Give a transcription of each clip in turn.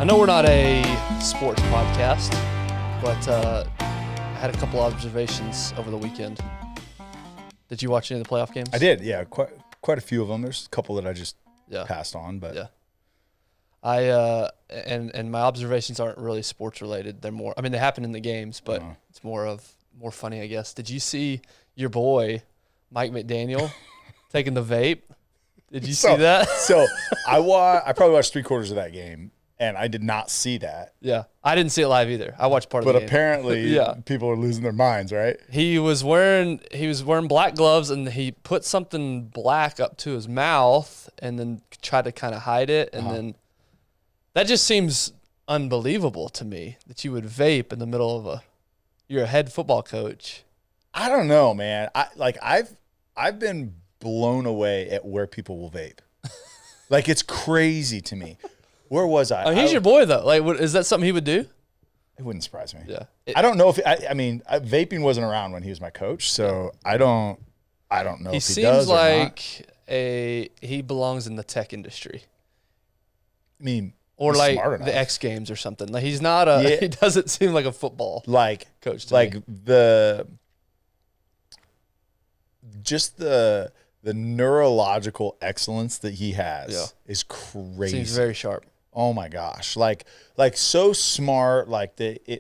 I know we're not a sports podcast, but I had a couple observations over the weekend. Did you watch any of the playoff games? I did, yeah. Quite a few of them. There's a couple that I just passed on, but yeah. And my observations aren't really sports related. They're more. I mean, they happen in the games, but it's more funny, I guess. Did you see your boy Mike McDaniel taking the vape? Did you see that? So I probably watched 3/4 of that game, and I did not see that. Yeah, I didn't see it live either. I watched part of the game. But apparently, people are losing their minds, right? He was wearing black gloves, and he put something black up to his mouth, and then tried to kind of hide it, and then that just seems unbelievable to me that you would vape in the middle of you're a head football coach. I don't know, man. I've been blown away at where people will vape. Like, it's crazy to me. Where was I? He's your boy, though. Like, is that something he would do? It wouldn't surprise me. Yeah. I don't know if vaping wasn't around when he was my coach, so I don't know if he does or not. He seems like he belongs in the tech industry. I mean, or like the X Games or something. Like, he's not he doesn't seem like a football coach to me. The neurological excellence that he has is crazy. Seems very sharp. Oh my gosh. Like so smart.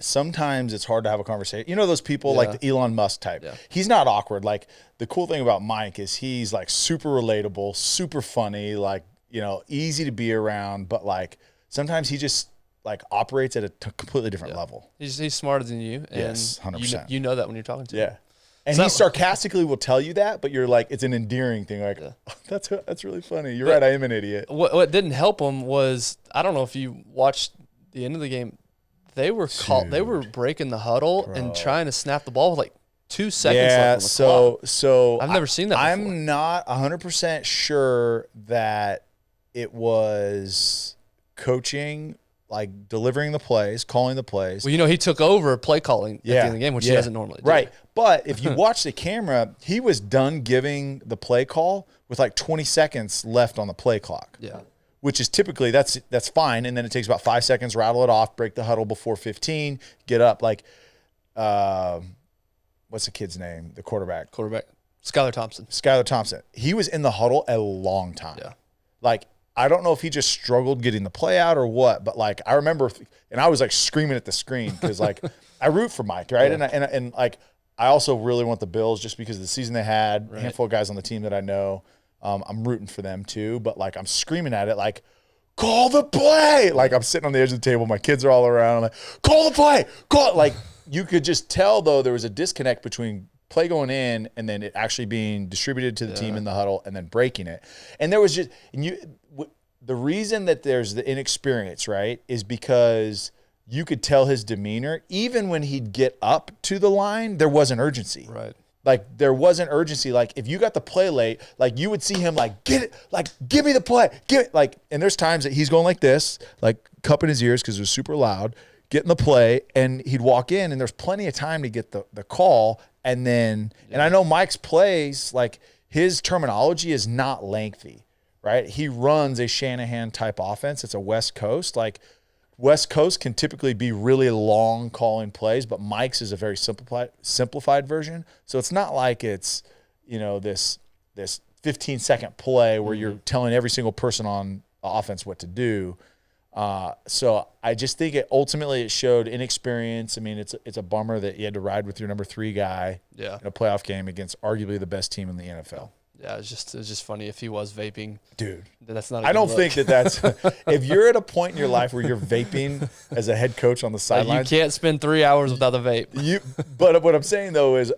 Sometimes it's hard to have a conversation. You know, those people like the Elon Musk type. Yeah. He's not awkward. Like, the cool thing about Mike is he's like super relatable, super funny, like, you know, easy to be around, but like sometimes he just like operates at a completely different level. He's smarter than you. And yes, 100%. You know that when you're talking to him. Yeah. And he sarcastically will tell you that, but you're like, it's an endearing thing. Like, that's really funny. You're right. I am an idiot. What didn't help him was, I don't know if you watched the end of the game. They were They were breaking the huddle and trying to snap the ball with like 2 seconds left on the clock. So I've never seen that before. I'm not 100% sure that it was coaching, like delivering the plays, calling the plays. Well, you know, he took over play calling at the end of the game, which he doesn't normally do. Right. But if you watch the camera, he was done giving the play call with like 20 seconds left on the play clock. Yeah. Which is typically, that's fine. And then it takes about 5 seconds, rattle it off, break the huddle before 15, get up. Like, what's the kid's name? The quarterback. Skylar Thompson. He was in the huddle a long time. Yeah. Like, I don't know if he just struggled getting the play out or what, but like, I remember, and I was like screaming at the screen because like I root for Mike, right? Yeah. And like, I also really want the Bills just because of the season they had, a handful of guys on the team that I know. I'm rooting for them too, but like, I'm screaming at it like, call the play. Like, I'm sitting on the edge of the table, my kids are all around. I'm like, call the play. Like, you could just tell though there was a disconnect between play going in and then it actually being distributed to the team in the huddle and then breaking it. And there was just, the reason that there's the inexperience, right, is because you could tell his demeanor. Even when he'd get up to the line, there wasn't urgency. Right. Like, there wasn't urgency. Like, if you got the play late, like, you would see him, like, get it, like, give me the play, give it. Like, and there's times that he's going like this, like, cupping his ears because it was super loud, getting the play, and he'd walk in, and there's plenty of time to get the call. And then, and I know Mike's plays, like, his terminology is not lengthy, right? He runs a Shanahan-type offense. It's a West Coast. Like, West Coast can typically be really long calling plays, but Mike's is a very simplified version. So it's not like it's, you know, this 15-second play where you're telling every single person on offense what to do. So I just think ultimately it showed inexperience. I mean, it's a bummer that you had to ride with your number 3 guy in a playoff game against arguably the best team in the NFL. Yeah, it's just funny if he was vaping. Dude, that's not. I don't think that's if you're at a point in your life where you're vaping as a head coach on the sidelines. You can't spend 3 hours without the vape. But what I'm saying though is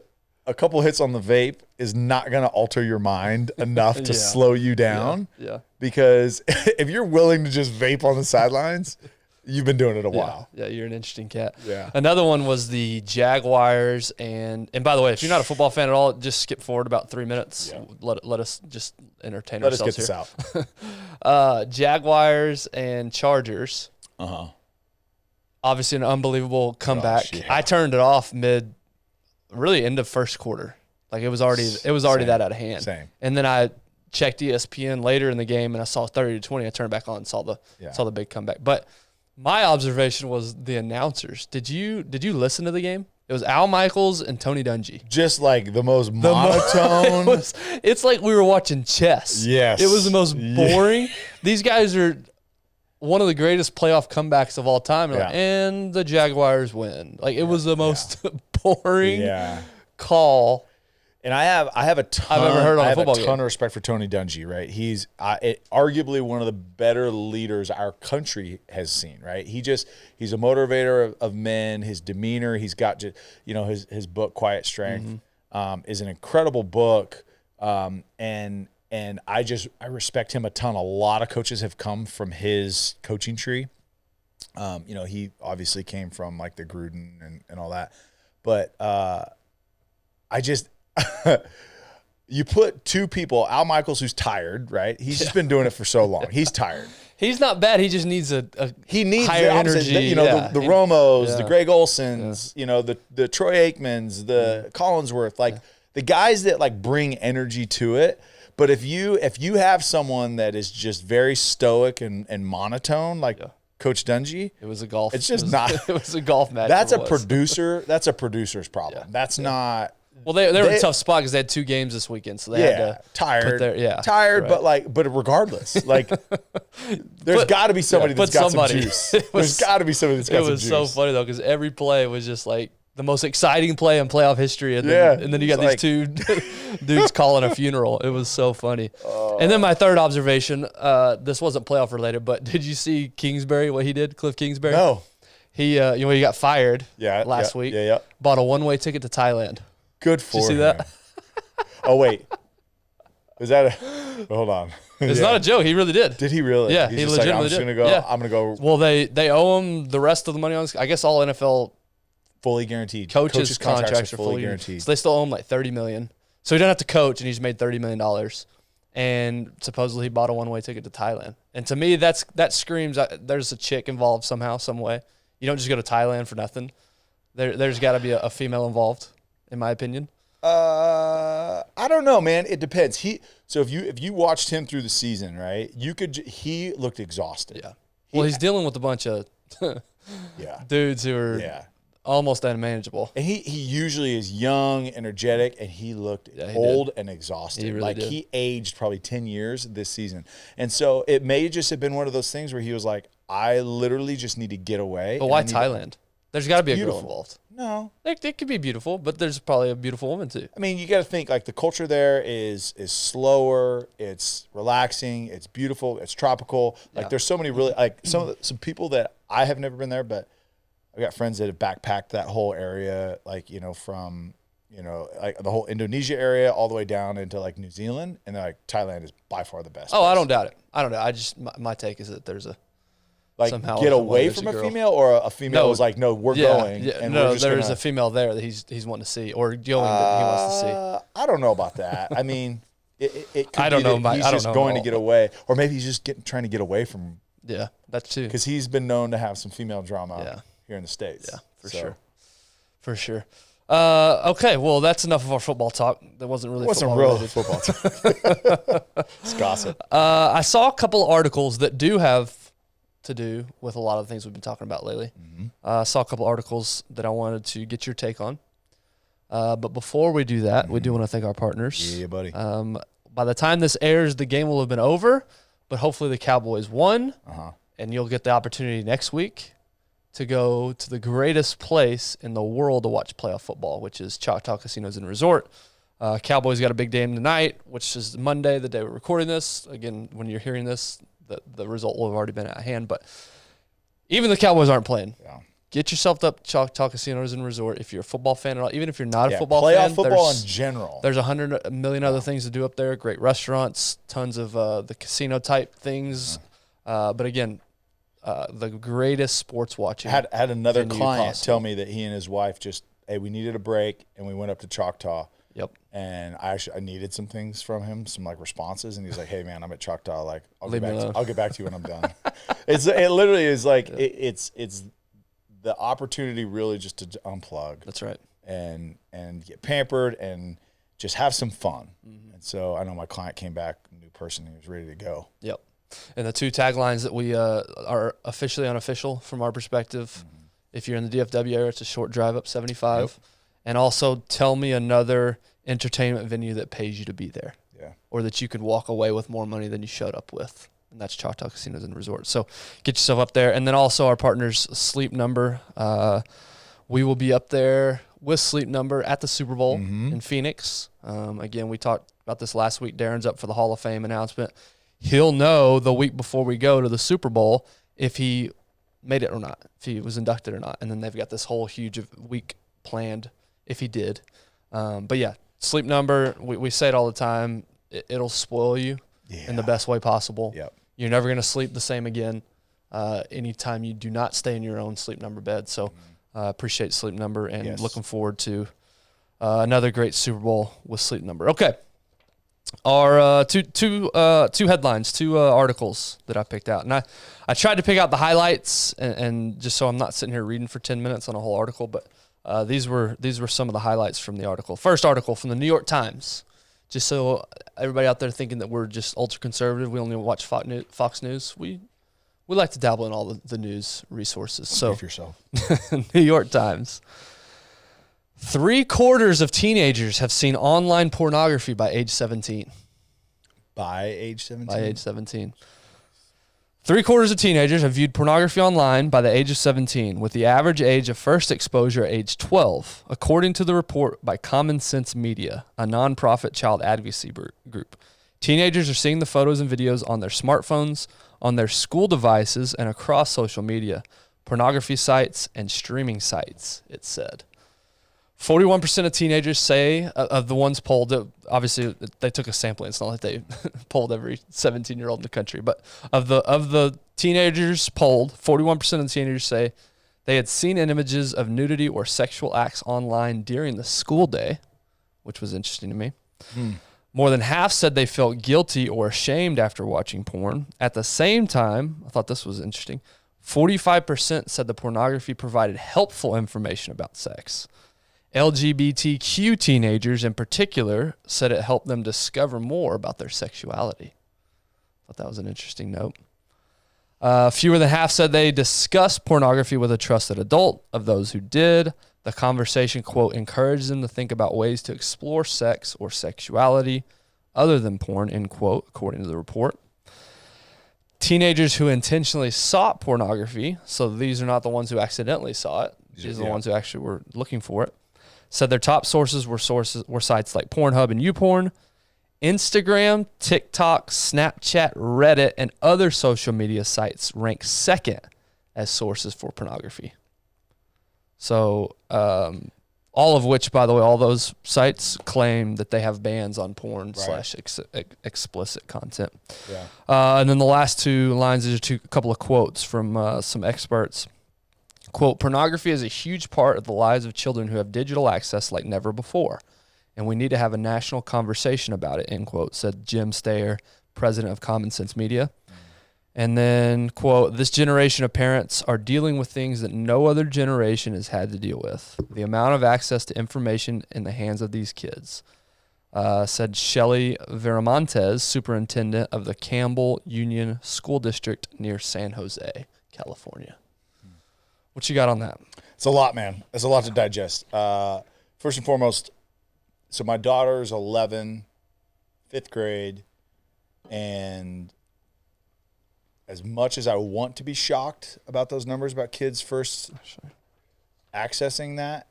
a couple hits on the vape is not going to alter your mind enough to slow you down. Yeah. Because if you're willing to just vape on the sidelines, you've been doing it a while. Yeah, you're an interesting cat. Yeah. Another one was the Jaguars, and by the way, if you're not a football fan at all, just skip forward about 3 minutes. Yeah. Let us just entertain ourselves here. Let us get this out. Jaguars and Chargers. Obviously an unbelievable comeback. Gosh, yeah. I turned it off really end of first quarter. Like, it was already that out of hand. Same. And then I checked ESPN later in the game and I saw 30-20. I turned back on and saw the big comeback. But My observation was the announcers. Did you listen to the game? It was Al Michaels and Tony Dungy. Just like the most monotone. It's like we were watching chess. Yes. It was the most boring. These guys are one of the greatest playoff comebacks of all time. And the Jaguars win. Like, it was the most boring call. And I have a ton. I've ever heard on a football game. Of respect for Tony Dungy, right? He's arguably one of the better leaders our country has seen, right? He's a motivator of men. His demeanor, he's got just, his book Quiet Strength is an incredible book, and I respect him a ton. A lot of coaches have come from his coaching tree. He obviously came from like the Gruden and all that, but you put two people, Al Michaels, who's tired, right? He's just been doing it for so long. He's tired. He's not bad. He just needs he needs higher energy. The Romos, the Greg Olsons, the Troy Aikmans, the Collinsworth, like the guys that like bring energy to it. But if you have someone that is just very stoic and monotone, like Coach Dungy, it was a golf. It's just not. It was a golf match. That's a producer. That's a producer's problem. That's not. Well, they were in a tough spot because they had 2 games this weekend, so they had to tired, right. but regardless, like there's got to be somebody that's got some juice. There's got to be somebody that's got some juice. It was so funny though because every play was just like the most exciting play in playoff history, and then you got these 2 dudes calling a funeral. It was so funny. And then my third observation, this wasn't playoff related, but did you see Kingsbury? What he did, Cliff Kingsbury? No. He he got fired last week. Yeah. Bought a one-way ticket to Thailand. Good for him. Did you see that? Oh, wait. Is that hold on. It's not a joke. He really did. Did he really? Yeah, He's he just legitimately like, did. I'm going to go. Well, they owe him the rest of the money on this. I guess all NFL fully guaranteed. Coaches' contracts are fully guaranteed. So they still owe him like $30 million. So he doesn't have to coach, and he's made $30 million. And supposedly he bought a one-way ticket to Thailand. And to me, that screams there's a chick involved somehow, some way. You don't just go to Thailand for nothing. There's got to be a female involved, in my opinion. I don't know, man. It depends. So if you watched him through the season, right? He looked exhausted. Yeah. Well, he's dealing with a bunch of dudes who are almost unmanageable. And he usually is young, energetic, and he looked old and exhausted. He really did. He aged probably 10 years this season. And so it may just have been one of those things where he was like, I literally just need to get away. But why Thailand? There's got to be a girl Beautiful. involved. No. It could be beautiful, but there's probably a beautiful woman too. I mean, you got to think like the culture there is slower, it's relaxing, it's beautiful, it's tropical. Like there's so many really like some people that I have never been there, but I've got friends that have backpacked that whole area, like from like the whole Indonesia area all the way down into like New Zealand, and they're like Thailand is by far the best. Oh, place. I don't doubt it. I just my take is that there's a somehow get away from a female, or a female was like, no, we're going. Yeah, and no, there's a female there that he's wanting to see, or going that he wants to see. I don't know about that. I mean, it could I don't be know. that he's just going to get away, or maybe he's just trying to get away from. Yeah, that too. Because he's been known to have some female drama here in the States. Yeah, for sure. Okay, well, that's enough of our football talk. That wasn't really football talk. It's gossip. I saw a couple of articles that do have to do with a lot of the things we've been talking about lately. I saw a couple articles that I wanted to get your take on. But before we do that, we do want to thank our partners. Yeah, buddy. By the time this airs, the game will have been over, but hopefully the Cowboys won, and you'll get the opportunity next week to go to the greatest place in the world to watch playoff football, which is Choctaw Casinos and Resort. Cowboys got a big game tonight, which is Monday, the day we're recording this. Again, when you're hearing this, the result will have already been at hand. But even the Cowboys aren't playing. Yeah. Get yourself up to Choctaw Casinos and Resort if you're a football fan at all. Even if you're not a football fan. Playoff football in general. There's 100 million other things to do up there. Great restaurants, tons of the casino-type things. But again, the greatest sports watching. Had another client tell me that he and his wife we needed a break, and we went up to Choctaw. Yep. And I needed some things from him, some like responses, and he's like, "Hey man, I'm at Choctaw. Like, I'll get back to you when I'm done." It literally is like it's the opportunity really just to unplug. That's right. And get pampered and just have some fun. And so I know my client came back, new person, he was ready to go. Yep. And the two taglines that we are officially unofficial from our perspective. If you're in the DFW area, it's a short drive up 75. Yep. And also tell me another entertainment venue that pays you to be there. Yeah. Or that you could walk away with more money than you showed up with. And that's Choctaw Casinos and Resorts. So get yourself up there. And then also our partners, Sleep Number. We will be up there with Sleep Number at the Super Bowl in Phoenix. Again, we talked about this last week. Darren's up for the Hall of Fame announcement. He'll know the week before we go to the Super Bowl if he made it or not, if he was inducted or not. And then they've got this whole huge week planned if he did. But yeah, Sleep Number, we say it all the time. It'll spoil you in the best way possible. Yep. You're never going to sleep the same again anytime you do not stay in your own Sleep Number bed. So appreciate Sleep Number and looking forward to another great Super Bowl with Sleep Number. Okay. Our two headlines, two articles that I picked out. And I tried to pick out the highlights and just so I'm not sitting here reading for 10 minutes on a whole article, but these were some of the highlights from the article. First article from the New York Times. Just so everybody out there thinking that we're just ultra conservative, we only watch Fox News. We like to dabble in all the news resources. So yourself. New York Times. 3/4 of teenagers have seen online pornography by age 17. By age 17? By age 17. 3/4 of teenagers have viewed pornography online by the age of 17, with the average age of first exposure at age 12, according to the report by Common Sense Media, a nonprofit child advocacy group. Teenagers are seeing the photos and videos on their smartphones, on their school devices, and across social media, pornography sites, and streaming sites, it said. 41% of teenagers say, of the ones polled, obviously they took a sampling. It's not like they polled every 17-year-old in the country. But of the teenagers polled, 41% of the teenagers say they had seen images of nudity or sexual acts online during the school day, which was interesting to me. More than half said they felt guilty or ashamed after watching porn. At the same time, I thought this was interesting, 45% said the pornography provided helpful information about sex. LGBTQ teenagers in particular said it helped them discover more about their sexuality. I thought that was an interesting note. Fewer than half said they discussed pornography with a trusted adult. Of those who did, the conversation, quote, encouraged them to think about ways to explore sex or sexuality other than porn, end quote, according to the report. Teenagers who intentionally sought pornography, so these are not the ones who accidentally saw it, these are the ones who actually were looking for it, said their top sources were sites like Pornhub and YouPorn, Instagram, TikTok, Snapchat, Reddit, and other social media sites rank second as sources for pornography. So all of which, by the way, all those sites claim that they have bans on porn / explicit content. Yeah. And then the last two lines are a couple of quotes from some experts. Quote, pornography is a huge part of the lives of children who have digital access like never before, and we need to have a national conversation about it, end quote, said Jim Stayer, president of Common Sense Media. And then, quote, this generation of parents are dealing with things that no other generation has had to deal with. The amount of access to information in the hands of these kids, said Shelley Viramontes, superintendent of the Campbell Union School District near San Jose, California. What you got on that? It's a lot, man. It's a lot to digest. First and foremost, so my daughter's 11, 5th grade, and as much as I want to be shocked about those numbers about kids first accessing that,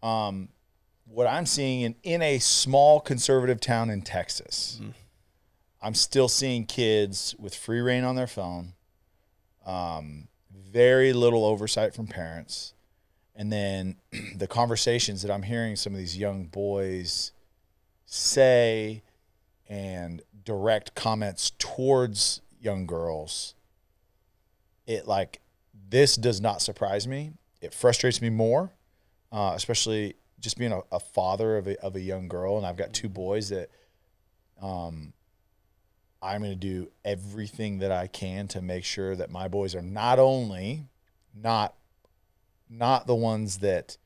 what I'm seeing in a small conservative town in Texas, I'm still seeing kids with free reign on their phone, very little oversight from parents. And then the conversations that I'm hearing some of these young boys say and direct comments towards young girls, this does not surprise me. It frustrates me more, especially just being a father of a young girl. And I've got 2 boys that I'm going to do everything that I can to make sure that my boys are not only not the ones that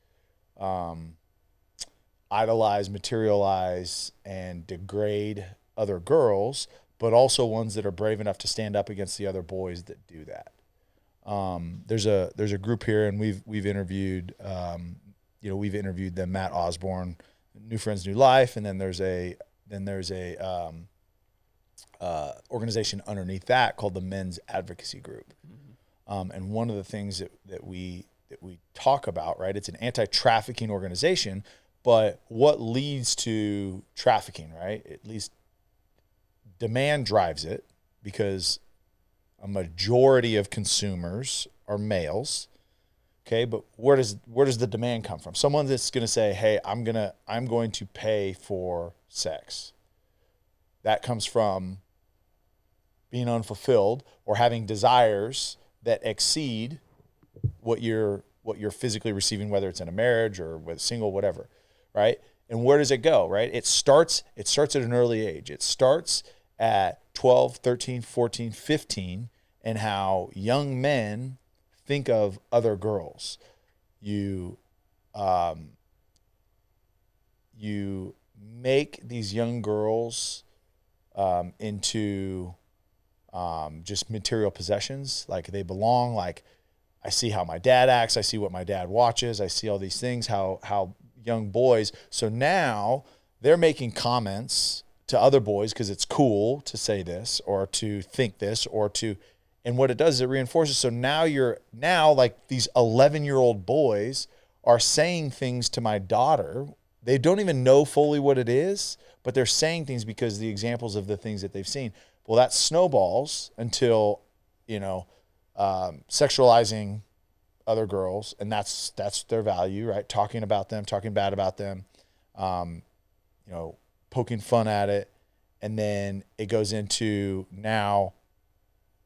idolize, materialize, and degrade other girls, but also ones that are brave enough to stand up against the other boys that do that. There's a group here, and we've interviewed, we've interviewed them, Matt Osborne, New Friends, New Life, and then there's a organization underneath that called the Men's Advocacy Group. And one of the things that we talk about, right? It's an anti-trafficking organization, but what leads to trafficking, right? At least demand drives it, because a majority of consumers are males. Okay, but where does the demand come from? Someone that's going to say, "Hey, I'm going to pay for sex." That comes from being unfulfilled or having desires that exceed what you're physically receiving, whether it's in a marriage or with single, whatever, right? And where does it go, right? It starts at an early age. It starts at 12, 13, 14, 15, and how young men think of other girls. You make these young girls into just material possessions. Like, they belong. Like, I see how my dad acts. I see what my dad watches. I see all these things, how young boys. So now they're making comments to other boys because it's cool to say this or to think this and what it does is it reinforces. So now like these 11-year-old boys are saying things to my daughter. They don't even know fully what it is, but they're saying things because the examples of the things that they've seen. Well, that snowballs until, sexualizing other girls, and that's their value, right? Talking about them, talking bad about them, poking fun at it, and then it goes into now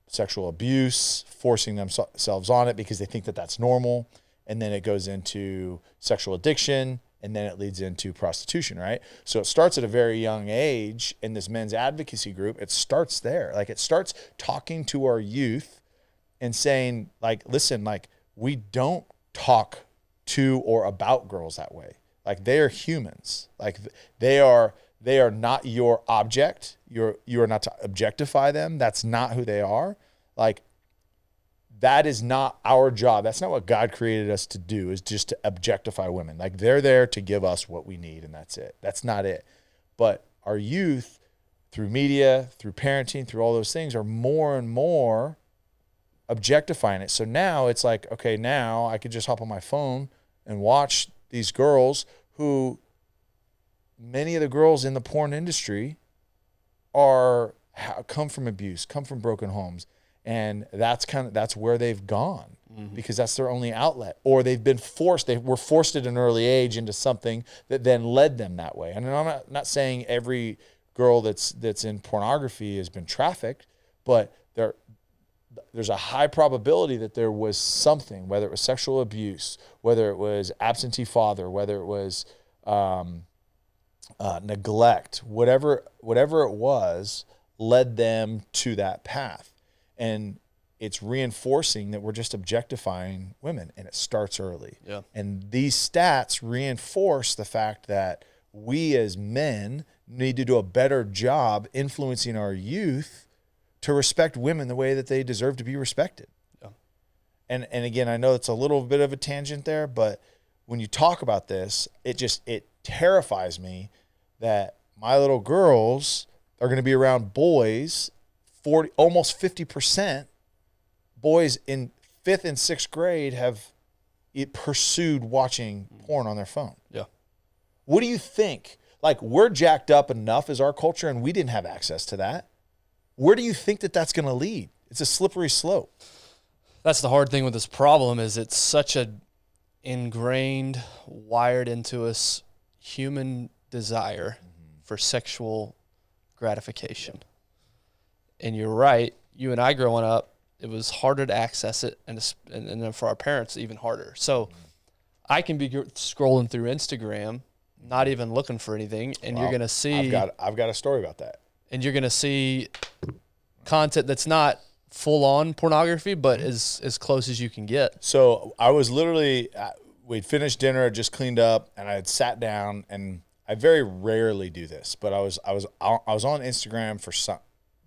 sexual abuse, forcing themselves on it because they think that that's normal, and then it goes into sexual addiction, and then it leads into prostitution, right? So it starts at a very young age in this men's advocacy group. It starts there. Like, it starts talking to our youth and saying, like, listen, like, we don't talk to or about girls that way. Like, they are humans. Like, they are not your object. You are not to objectify them. That's not who they are. Like, that is not our job. That's not what God created us to do, is just to objectify women. Like, they're there to give us what we need, and that's it. That's not it. But our youth, through media, through parenting, through all those things, are more and more objectifying it. So now it's like, okay, now I could just hop on my phone and watch these girls who, many of the girls in the porn industry come from abuse, come from broken homes. And that's where they've gone, because that's their only outlet, or they were forced at an early age into something that then led them that way. And I'm not saying every girl that's in pornography has been trafficked, but there's a high probability that there was something, whether it was sexual abuse, whether it was absentee father, whether it was neglect, whatever it was, led them to that path. And it's reinforcing that we're just objectifying women, and it starts early. Yeah. And these stats reinforce the fact that we as men need to do a better job influencing our youth to respect women the way that they deserve to be respected. Yeah. And again, I know it's a little bit of a tangent there, but when you talk about this, it terrifies me that my little girls are going to be around boys, almost 50% boys in 5th and 6th grade have pursued watching porn on their phone. Yeah. What do you think? Like, we're jacked up enough as our culture, and we didn't have access to that. Where do you think that that's going to lead? It's a slippery slope. That's the hard thing with this problem, is it's such a ingrained, wired into us human desire for sexual gratification. And you're right. You and I growing up, it was harder to access it, and then for our parents, even harder. So I can be scrolling through Instagram, not even looking for anything, and you're going to see... I've got a story about that. And you're going to see content that's not full-on pornography, but as close as you can get. So I was literally... we'd finished dinner, I just cleaned up, and I had sat down, and I very rarely do this, but I was on Instagram for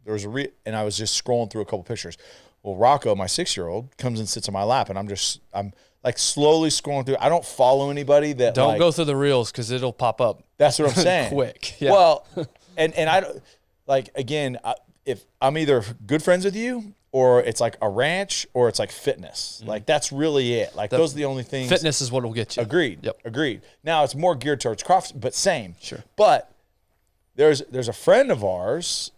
and I was just scrolling through a couple pictures. Well, Rocco, my 6-year-old, comes and sits on my lap, and I'm like slowly scrolling through. I don't follow anybody that don't go through the reels because it'll pop up. That's what I'm saying. Quick. Yeah. Well, and I don't like, again, if I'm either good friends with you, or it's like a ranch, or it's like fitness. Like that's really it. Like those are the only things. Fitness is what will get you. Agreed. Yep. Agreed. Now it's more geared towards craft, but same. Sure. But there's a friend of ours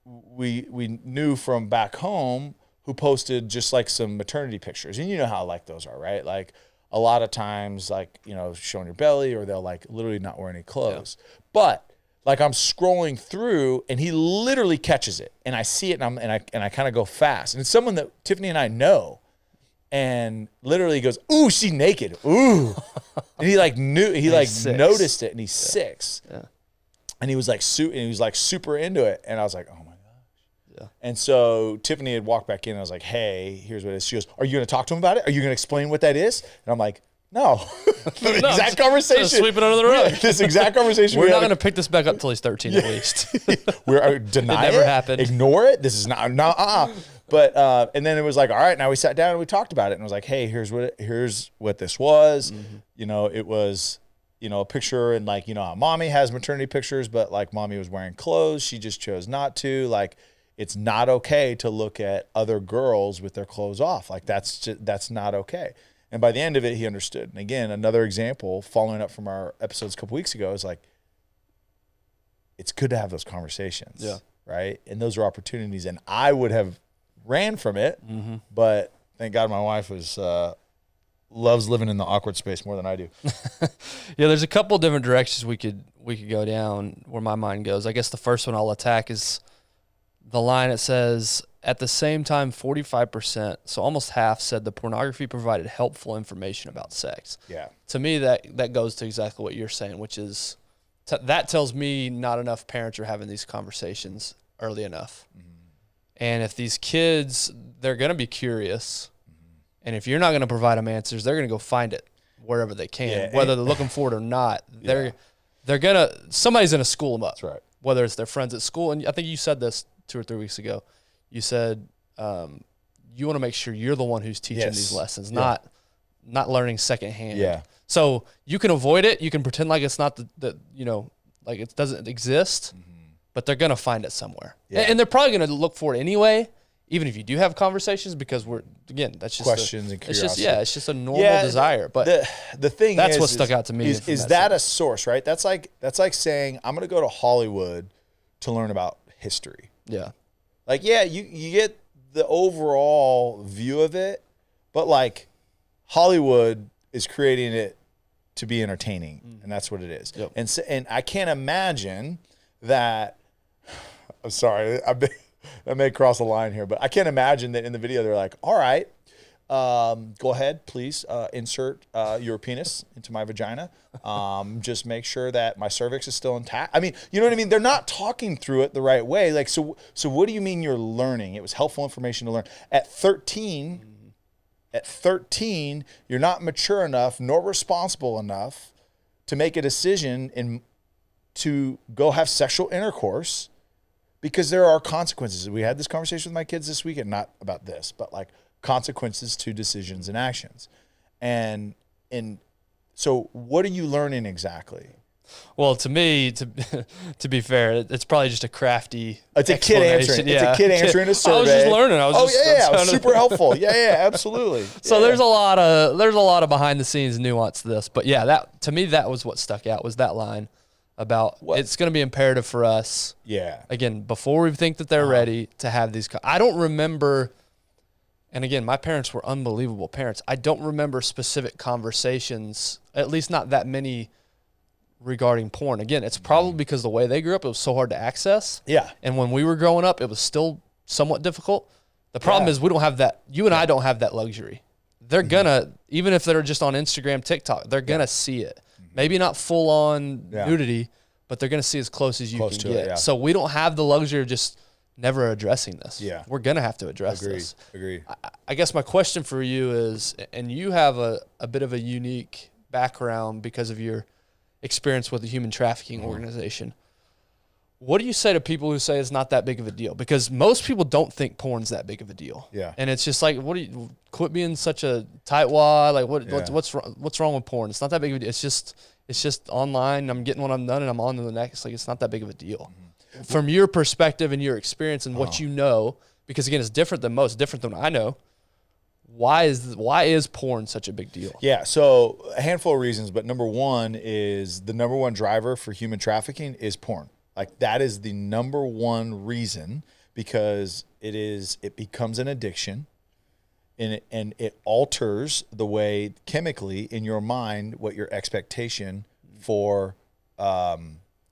we knew from back home who posted just like some maternity pictures, and you know how like those are, right? Like a lot of times, like, you know, showing your belly, or they'll like literally not wear any clothes. Yeah. But like I'm scrolling through, and he literally catches it, and I see it, and I kind of go fast, and it's someone that Tiffany and I know, and literally goes, "Ooh, she's naked." Ooh, and he like noticed it, and he's 6, and he was like super into it, and I was like, "Oh my gosh." Yeah. And so Tiffany had walked back in, and I was like, "Hey, here's what it is." She goes, "Are you going to talk to him about it? Are you going to explain what that is?" And I'm like, "No." Exact conversation. Sweep it under the rug. This exact conversation. We're not going to pick this back up till he's 13 at least. We're deny it. Never happened. Ignore it. This is not. But and then it was like, all right, now we sat down and we talked about it, and I was like, hey, here's what this was. Mm-hmm. You know, it was, you know, a picture, and like, you know, how mommy has maternity pictures, but like mommy was wearing clothes, she just chose not to. Like, it's not okay to look at other girls with their clothes off. Like that's not okay. And by the end of it, he understood. And again, another example, following up from our episodes a couple weeks ago, is like, it's good to have those conversations. Yeah. Right. And those are opportunities. And I would have ran from it, but thank God my wife loves living in the awkward space more than I do. Yeah, there's a couple different directions we could go down where my mind goes. I guess the first one I'll attack is the line that says, at the same time, 45%, so almost half, said the pornography provided helpful information about sex. Yeah. To me, that goes to exactly what you're saying, which is that tells me not enough parents are having these conversations early enough. Mm-hmm. And if these kids, they're going to be curious, and if you're not going to provide them answers, they're going to go find it wherever they can, whether they're looking for it or not. They're somebody's going to school them up. That's right. Whether it's their friends at school, and I think you said this 2 or 3 weeks ago. You said you want to make sure you're the one who's teaching these lessons, not learning secondhand. Yeah. So you can avoid it. You can pretend like it's not like it doesn't exist, but they're going to find it somewhere. Yeah. And they're probably going to look for it anyway, even if you do have conversations, because that's just questions and curiosity. It's just a normal desire. But the thing that's what stuck out to me. Is that a source, right? That's like saying, I'm going to go to Hollywood to learn about history. Yeah. Like, yeah, you get the overall view of it, but like Hollywood is creating it to be entertaining, and that's what it is. Yep. And I can't imagine that. I'm sorry, I may cross a line here, but I can't imagine that in the video they're like, all right, go ahead, please insert your penis into my vagina. Just make sure that my cervix is still intact. I mean, you know what I mean? They're not talking through it the right way. Like, so what do you mean you're learning? It was helpful information to learn. At 13, you're not mature enough nor responsible enough to make a decision to go have sexual intercourse, because there are consequences. We had this conversation with my kids this weekend, not about this, but like consequences to decisions and actions. And so what are you learning exactly? Well, to me, to be fair, it's probably just a crafty It's a kid answering. Yeah. It's a kid answering a survey. I was just learning. It was super helpful. Yeah, absolutely. So there's a lot of behind the scenes nuance to this. But yeah, that to me, that was what stuck out, was that line about it's going to be imperative for us. Yeah. Again, before we think that they're ready to have these. I don't remember. And again, my parents were unbelievable parents. I don't remember specific conversations, at least not that many, regarding porn. Again, it's probably because the way they grew up, it was so hard to access. Yeah. And when we were growing up, it was still somewhat difficult. The problem is we don't have that. You and I don't have that luxury. They're gonna, even if they're just on Instagram, TikTok, they're gonna see it. Maybe not full on nudity, but they're gonna see as close as you can get. So we don't have the luxury of just never addressing this. Yeah. We're going to have to address this. Agreed. I guess my question for you is, and you have a bit of a unique background because of your experience with the human trafficking organization. What do you say to people who say it's not that big of a deal? Because most people don't think porn's that big of a deal. Yeah. And it's just like, quit being such a tightwad. Like Yeah. what's wrong with porn? It's not that big of a deal. It's just online. I'm getting what I'm done and I'm on to the next. Like, it's not that big of a deal. Mm-hmm. From your perspective and your experience and what you know, because again, it's different than what I know. Why is porn such a big deal? Yeah, so a handful of reasons, but number one is the number one driver for human trafficking is porn. Like, that is the number one reason, because it becomes an addiction, and it alters the way chemically in your mind what your expectation for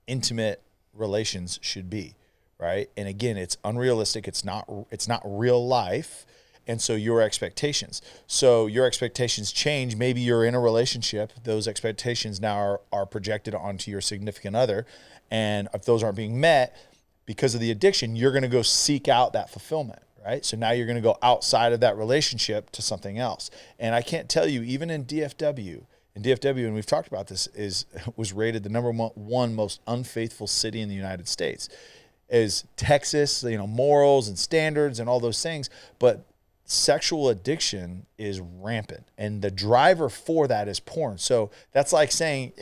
intimate relations should be, right? And again, it's unrealistic. It's not real life. And so your expectations change. Maybe you're in a relationship. Those expectations now are projected onto your significant other. And if those aren't being met because of the addiction, you're going to go seek out that fulfillment, right? So now you're going to go outside of that relationship to something else. And I can't tell you, even in DFW, and we've talked about this, was rated the number one most unfaithful city in the United States. Is Texas, morals and standards and all those things, but sexual addiction is rampant, and the driver for that is porn. So that's like saying,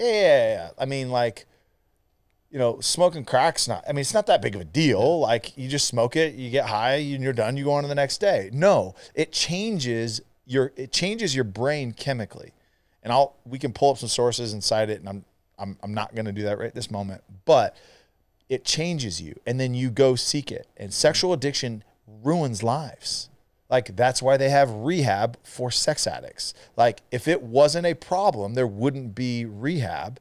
smoking crack's it's not that big of a deal. Like, you just smoke it, you get high, and you're done, you go on to the next day. No, it changes your brain chemically. And we can pull up some sources and cite it, and I'm not going to do that right this moment, but it changes you, and then you go seek it. And sexual addiction ruins lives. Like, that's why they have rehab for sex addicts. Like, if it wasn't a problem, there wouldn't be rehab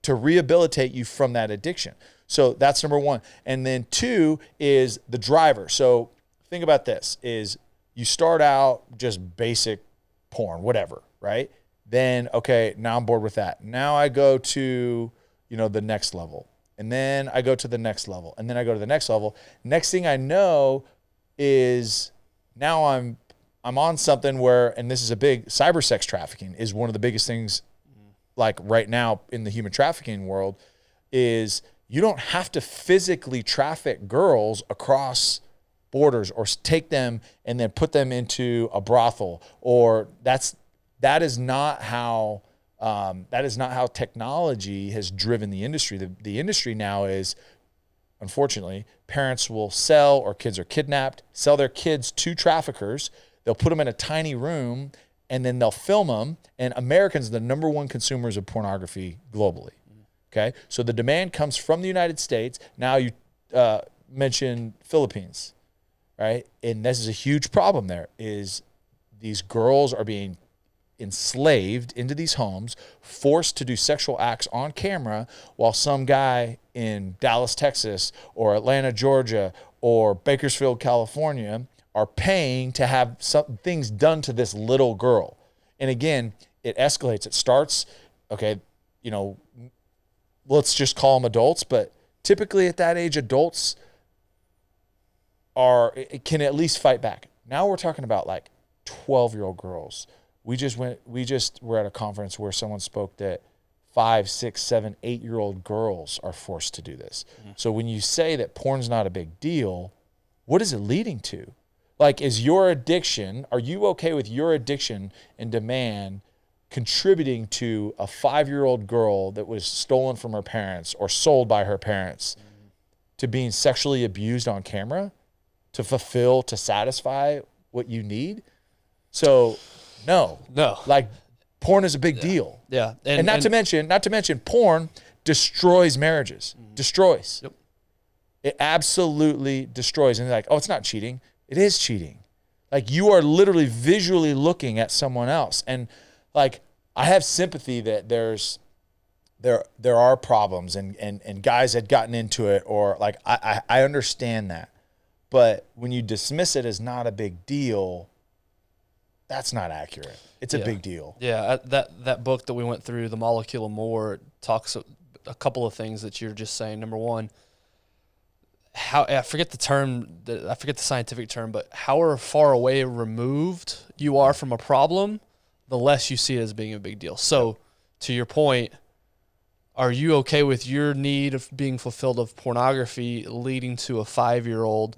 to rehabilitate you from that addiction. So that's number one. And then two is the driver. So think about this, is you start out just basic porn, whatever, right? Then, okay, now I'm bored with that. Now I go to, the next level. And then I go to the next level. And then I go to the next level. Next thing I know is now I'm on something where, and this is a big, cyber sex trafficking is one of the biggest things, like right now in the human trafficking world, is you don't have to physically traffic girls across borders or take them and then put them into a brothel, or that is not how technology has driven the industry. The industry now is, unfortunately, parents will sell, or kids are kidnapped, sell their kids to traffickers. They'll put them in a tiny room, and then they'll film them. And Americans are the number one consumers of pornography globally. Okay? So the demand comes from the United States. Now you mentioned Philippines, right? And this is a huge problem there, is these girls are being enslaved into these homes, forced to do sexual acts on camera, while some guy in Dallas, Texas, or Atlanta, Georgia, or Bakersfield, California, are paying to have some things done to this little girl. And again, it escalates. It starts, okay, let's just call them adults, but typically at that age, adults can at least fight back. Now we're talking about like 12-year-old girls. We just were at a conference where someone spoke that 5, 6, 7, 8-year-old girls are forced to do this. Mm-hmm. So when you say that porn's not a big deal, what is it leading to? Like, are you okay with your addiction and demand contributing to a 5-year-old girl that was stolen from her parents or sold by her parents to being sexually abused on camera to satisfy what you need? So no, like, porn is a big deal. Yeah. And not to mention porn destroys marriages, destroys. Yep. It absolutely destroys. And they're like, oh, it's not cheating. It is cheating. Like, you are literally visually looking at someone else. And like, I have sympathy that there are problems and guys had gotten into it, or like, I understand that. But when you dismiss it as not a big deal, that's not accurate. It's a big deal. Yeah, that book that we went through, The Molecule of More, talks a couple of things that you're just saying. Number one, I forget the scientific term, but how far away removed you are from a problem, the less you see it as being a big deal. So, to your point, are you okay with your need of being fulfilled of pornography leading to a 5-year-old?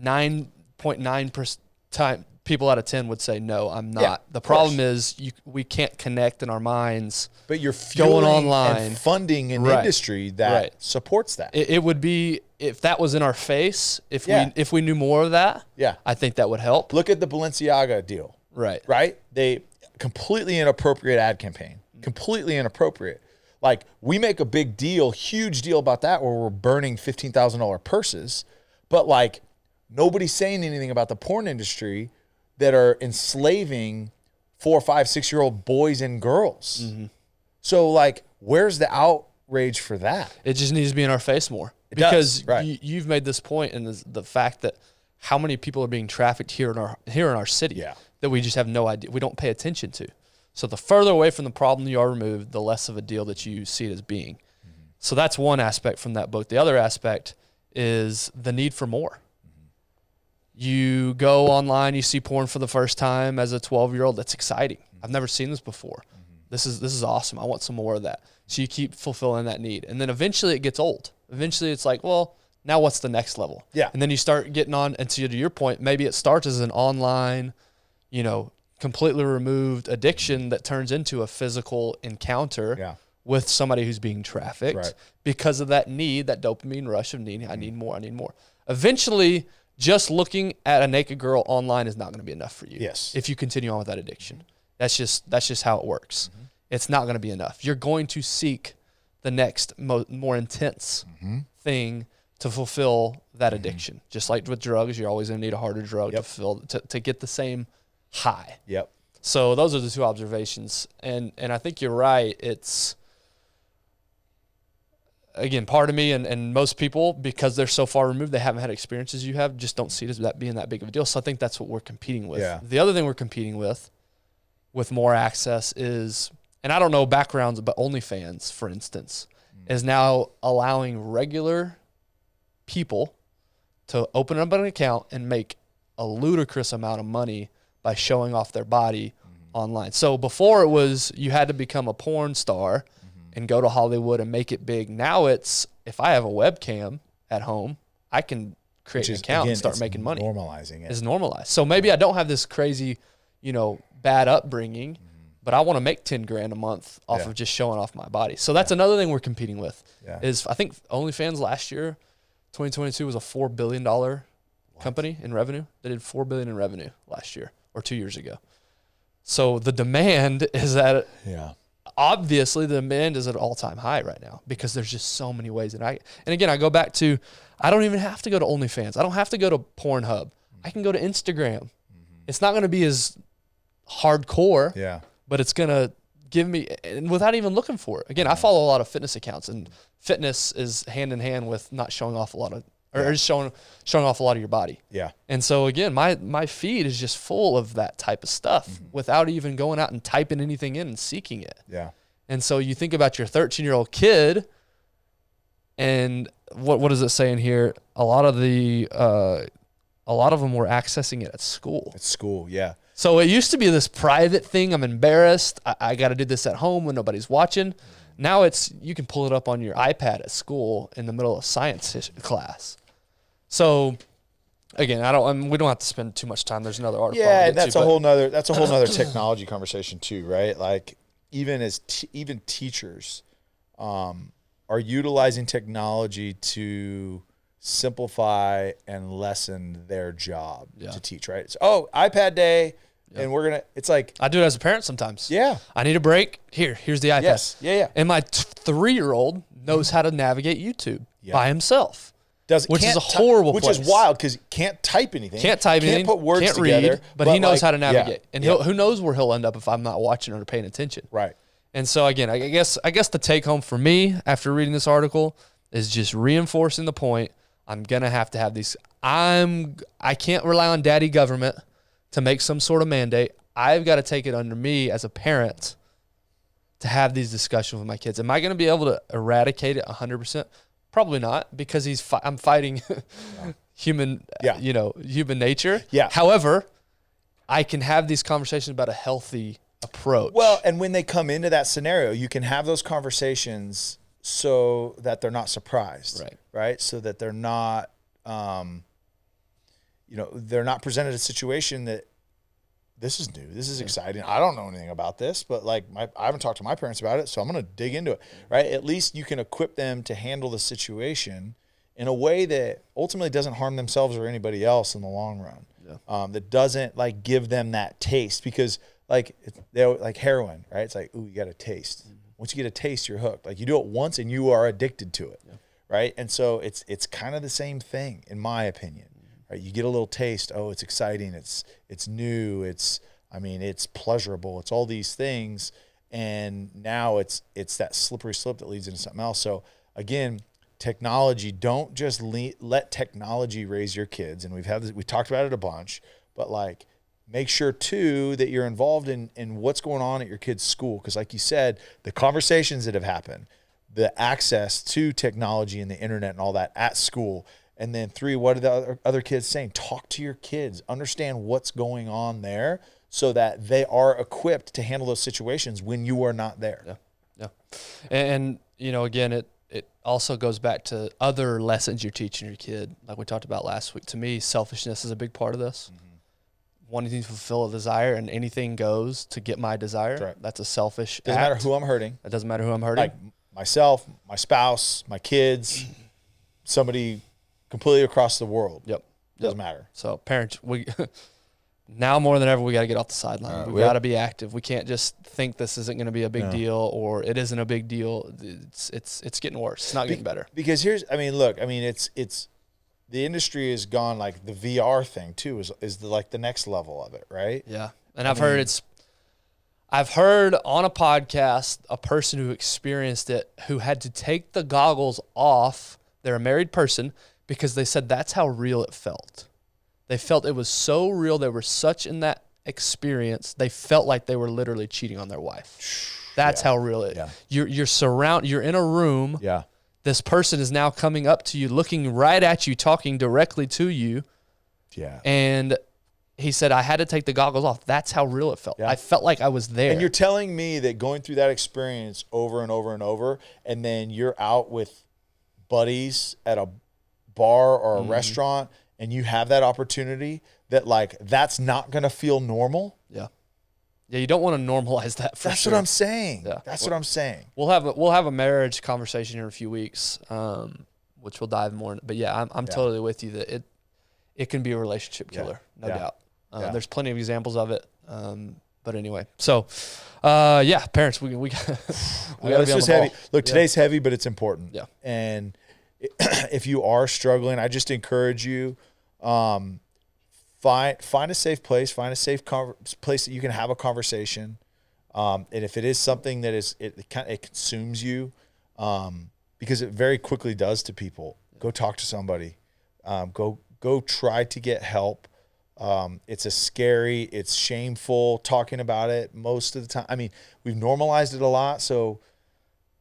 9.9% people out of 10 would say, no, I'm not. Yeah, the problem is we can't connect in our minds. But you're fueling going online and funding an Right. industry that supports that. It would be, if that was in our face, if we knew more of that, I think that would help. Look at the Balenciaga deal. Right? They completely inappropriate ad campaign. Completely inappropriate. Like, we make a big deal, huge deal about that where we're burning $15,000 purses, but like nobody's saying anything about the porn industry that are enslaving 4, 5, 6-year-old boys and girls. So like, where's the outrage for that? It just needs to be in our face more. It because does, right. You've made this point, and the fact that how many people are being trafficked here in our city that we just have no idea, we don't pay attention to. So the further away from the problem you are removed, the less of a deal that you see it as being. So that's one aspect from that book. The other aspect is the need for more. You go online, you see porn for the first time as a 12-year-old. That's exciting. I've never seen this before. This is awesome. I want some more of that. So you keep fulfilling that need. And then eventually it gets old. Eventually it's like, well, now what's the next level? Yeah. And then you start getting on, and to your point, maybe it starts as an online, completely removed addiction that turns into a physical encounter with somebody who's being trafficked because of that need, that dopamine rush of need. I need more. Eventually, just looking at a naked girl online is not going to be enough for you. Yes. If you continue on with that addiction. That's just how it works. It's not going to be enough. You're going to seek the next more intense thing to fulfill that addiction. Just like with drugs, you're always going to need a harder drug to get the same high. Yep. So those are the two observations. And I think you're right. It's, again, part of me and most people, because they're so far removed, they haven't had experiences you have, just don't see it as that being that big of a deal. So I think that's what we're competing with. Yeah. The other thing we're competing with more access is, and I don't know backgrounds, but OnlyFans, for instance, is now allowing regular people to open up an account and make a ludicrous amount of money by showing off their body online. So before it was, you had to become a porn star and go to Hollywood and make it big. Now it's, if I have a webcam at home, I can create an account and start making money. Normalizing it. It's normalized. So maybe I don't have this crazy, bad upbringing, but I want to make 10 grand a month off of just showing off my body. So that's another thing we're competing with. Is I think OnlyFans last year, 2022, was a $4 billion company in revenue. They did $4 billion in revenue last year or 2 years ago. So the demand is at obviously the demand is at an all-time high right now because there's just so many ways that and again, I go back to, I don't even have to go to OnlyFans. I don't have to go to Pornhub. I can go to Instagram. It's not going to be as hardcore, but it's going to give me, and without even looking for it. Again, I follow a lot of fitness accounts, and fitness is hand in hand with not showing off a lot of, or just showing off a lot of your body. And so again, my feed is just full of that type of stuff without even going out and typing anything in and seeking it. And so you think about your 13-year-old kid, and what does it say in here? A lot of them were accessing it at school. At school, So it used to be this private thing. I'm embarrassed. I got to do this at home when nobody's watching. Now it's, you can pull it up on your iPad at school in the middle of science class. So again, we don't have to spend too much time. There's another article. Yeah, and that's a whole nother technology conversation too, right? Like even teachers are utilizing technology to simplify and lessen their job to teach, right? So, iPad day, and it's like, I do it as a parent sometimes. Yeah. I need a break. Here's the iPad. Yes. Yeah. And my 3-year-old knows how to navigate YouTube by himself. Which is a horrible place. Which is wild because can't type anything. Can't type anything. Can't put words can't together. Read, but he knows how to navigate. Yeah, and who knows where he'll end up if I'm not watching or paying attention. Right. And so again, I guess the take home for me after reading this article is just reinforcing the point. I'm gonna have to have these. I can't rely on daddy government to make some sort of mandate. I've got to take it under me as a parent to have these discussions with my kids. Am I going to be able to eradicate it 100%? Probably not, because I'm fighting human nature. Yeah. However, I can have these conversations about a healthy approach. Well, and when they come into that scenario, you can have those conversations so that they're not surprised, right? So that they're not, they're not presented a situation that this is new, this is exciting. I don't know anything about this, but like I haven't talked to my parents about it, so I'm going to dig into it, right? At least you can equip them to handle the situation in a way that ultimately doesn't harm themselves or anybody else in the long run. Yeah. That doesn't like give them that taste, because like they're like heroin, right? It's like, ooh, you got a taste. Mm-hmm. Once you get a taste, you're hooked. Like you do it once and you are addicted to it, right? And so it's kind of the same thing, in my opinion. Right? You get a little taste. Oh, it's exciting. It's new. It's pleasurable. It's all these things, and now it's that slippery slope that leads into something else. So again, technology. Don't just let technology raise your kids. And we talked about it a bunch, but like make sure too that you're involved in what's going on at your kid's school, because like you said, the conversations that have happened, the access to technology and the internet and all that at school. And then 3, what are the other kids saying? Talk to your kids. Understand what's going on there so that they are equipped to handle those situations when you are not there. Yeah. And again, it also goes back to other lessons you're teaching your kid. Like we talked about last week. To me, selfishness is a big part of this. Mm-hmm. Wanting to fulfill a desire, and anything goes to get my desire. That's right. That's a selfish Doesn't act. matter who I'm hurting. It doesn't matter who I'm hurting. Like myself, my spouse, my kids, somebody completely across the world. Doesn't matter. So parents, we now more than ever, we got to get off the sideline. We got to be active. We can't just think this isn't going to be a big deal, or it isn't a big deal. It's getting worse. It's not getting better. Because it's the industry has gone, like the VR thing too is the next level of it, right? Yeah. And I've heard on a podcast a person who experienced it, who had to take the goggles off. They're a married person, because they said that's how real it felt. They felt it was so real. They were such in that experience. They felt like they were literally cheating on their wife. That's how real it is. Yeah. You're in a room. Yeah. This person is now coming up to you, looking right at you, talking directly to you. Yeah. And he said, I had to take the goggles off. That's how real it felt. Yeah. I felt like I was there. And you're telling me that going through that experience over and over and over, and then you're out with buddies at a bar or a restaurant, and you have that opportunity, that like that's not going to feel normal. Yeah. You don't want to normalize that. That's what I'm saying. Yeah. That's what I'm saying. We'll have a marriage conversation here in a few weeks, which we'll dive more in. But yeah, I'm totally with you that it can be a relationship killer, no doubt. There's plenty of examples of it. But anyway, so parents, we got to be on the heavy. Look, today's heavy, but it's important. Yeah. And if you are struggling, I just encourage you, find a safe place, find a safe place that you can have a conversation. And if it is something that it consumes you, because it very quickly does to people, go talk to somebody. Go try to get help. It's shameful talking about it most of the time. I mean, we've normalized it a lot. So,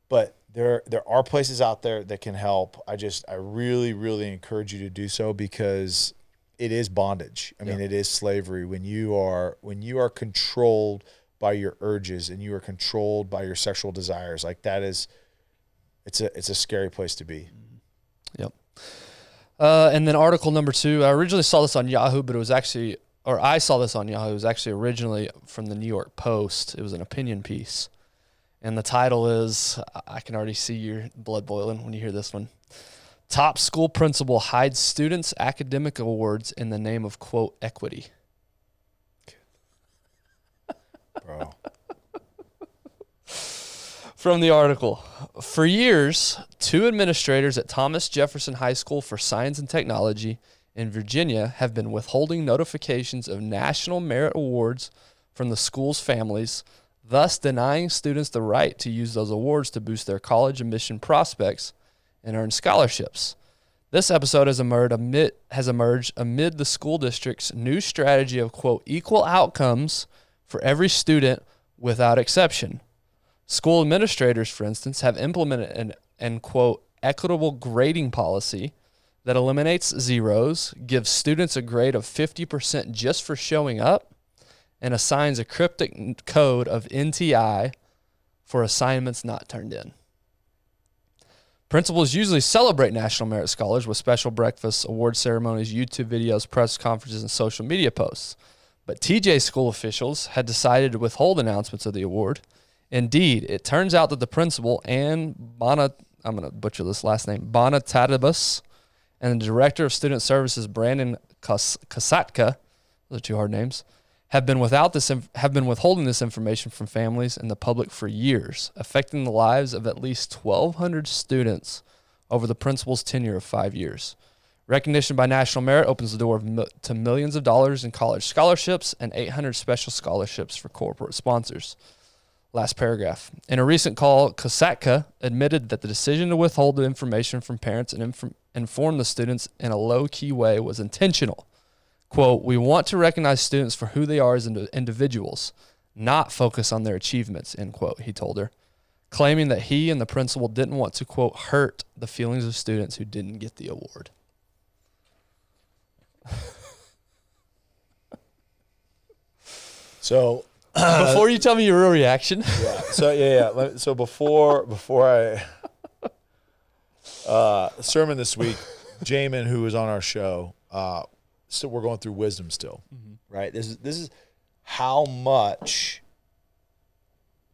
but there are places out there that can help. I really, really encourage you to do so, because it is bondage. I mean, it is slavery when you are controlled by your urges and you are controlled by your sexual desires. Like it's a scary place to be. Yep. And then article number 2, I originally saw this on Yahoo, but I saw this on Yahoo. It was actually originally from the New York Post. It was an opinion piece. And the title is, I can already see your blood boiling when you hear this one. Top school principal hides students' academic awards in the name of, quote, equity. Bro. From the article, for years, 2 administrators at Thomas Jefferson High School for Science and Technology in Virginia have been withholding notifications of national merit awards from the school's families, thus denying students the right to use those awards to boost their college admission prospects and earn scholarships. This episode has emerged amid the school district's new strategy of, quote, equal outcomes for every student without exception. School administrators, for instance, have implemented an quote, equitable grading policy that eliminates zeros, gives students a grade of 50% just for showing up, and assigns a cryptic code of NTI for assignments not turned in. Principals usually celebrate National Merit Scholars with special breakfasts, award ceremonies, YouTube videos, press conferences, and social media posts. But TJ school officials had decided to withhold announcements of the award. Indeed, it turns out that the principal, I'm going to butcher this last name, Bonatadibus, and the director of student services, Brandon Kasatka, those are two hard names, have been withholding this information from families and the public for years, affecting the lives of at least 1,200 students over the principal's tenure of 5 years. Recognition by National Merit opens the door to millions of dollars in college scholarships and 800 special scholarships for corporate sponsors. Last paragraph. In a recent call, Kasatka admitted that the decision to withhold the information from parents and inform the students in a low-key way was intentional. Quote, "We want to recognize students for who they are as individuals, not focus on their achievements," end quote, he told her, claiming that he and the principal didn't want to, quote, "hurt the feelings of students who didn't get the award." So before you tell me your real reaction. Yeah. So before I sermon this week, Jamin, who was on our show, so we're going through wisdom still, right? This is how much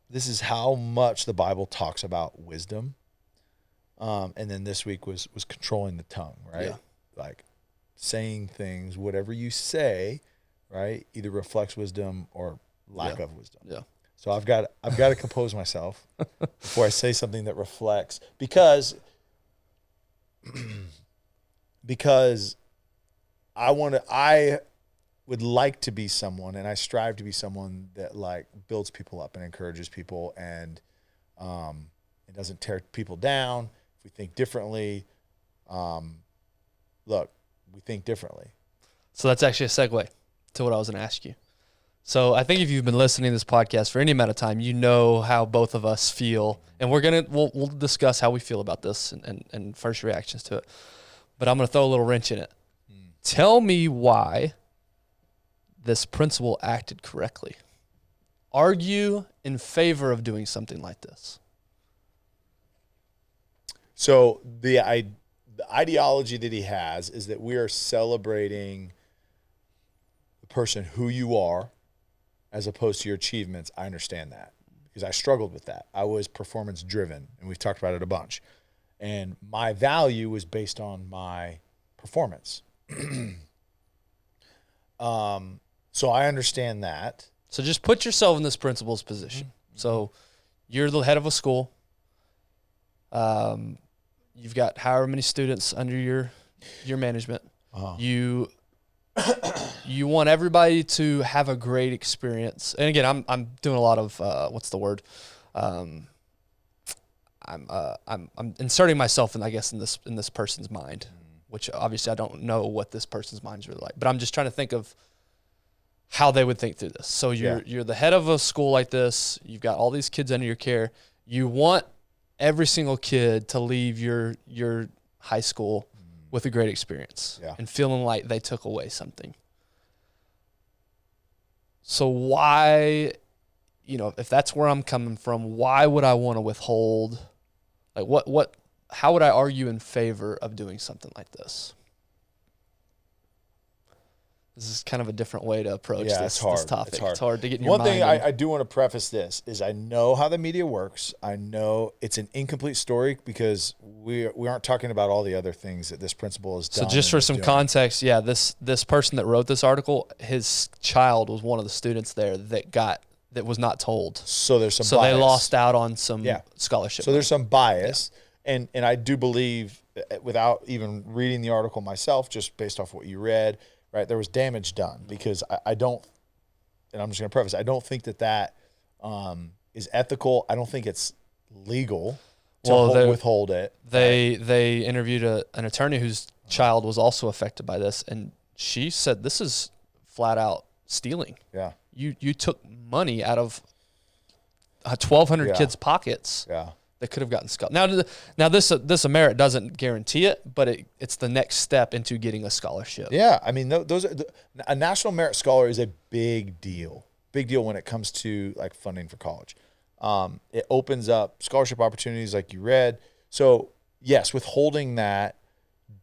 the Bible talks about wisdom. And then this week was controlling the tongue, right? Yeah. Like saying things, whatever you say, right, either reflects wisdom or lack of wisdom. Yeah. So I've got to compose myself before I say something that reflects, because I would like to be someone, and I strive to be someone that like builds people up and encourages people, and it doesn't tear people down. If we think differently, we think differently. So that's actually a segue to what I was going to ask you. So I think if you've been listening to this podcast for any amount of time, you know how both of us feel, and we'll discuss how we feel about this and first reactions to it. But I'm going to throw a little wrench in it. Tell me why this principal acted correctly. Argue in favor of doing something like this. So the ideology that he has is that we are celebrating the person who you are as opposed to your achievements. I understand that because I struggled with that. I was performance driven, and we've talked about it a bunch. And my value was based on my performance. So I understand that. So just put yourself in this principal's position. Mm-hmm. So you're the head of a school. You've got however many students under your management. Uh-huh. You want everybody to have a great experience. And again, I'm doing a lot of what's the word? I'm inserting myself in, I guess, in this person's mind, which obviously I don't know what this person's mind is really like. But I'm just trying to think of how they would think through this. So you're the head of a school like this. You've got all these kids under your care. You want every single kid to leave your high school with a great experience and feeling like they took away something. So why, if that's where I'm coming from, why would I want to withhold? Like how would I argue in favor of doing something like this? This is kind of a different way to approach this topic. It's hard to get in your mind. One thing I do want to preface this is I know how the media works. I know it's an incomplete story because we aren't talking about all the other things that this principal has done. So just for some context, this person that wrote this article, his child was one of the students there that was not told. So there's some bias. So they lost out on some scholarship. So there's some bias. Yeah. And I do believe, without even reading the article myself, just based off what you read, right, there was damage done because I don't, and I'm just going to preface, I don't think that is ethical. I don't think it's legal to withhold it. They interviewed an attorney whose child was also affected by this, and she said this is flat out stealing. Yeah. You took money out of 1,200 kids' pockets. Yeah. That could have gotten scholarship. Now this merit doesn't guarantee it, but it's the next step into getting a scholarship. Yeah, I mean, a National Merit Scholar is a big deal. big deal when it comes to like funding for college. It opens up scholarship opportunities like you read. So yes, withholding that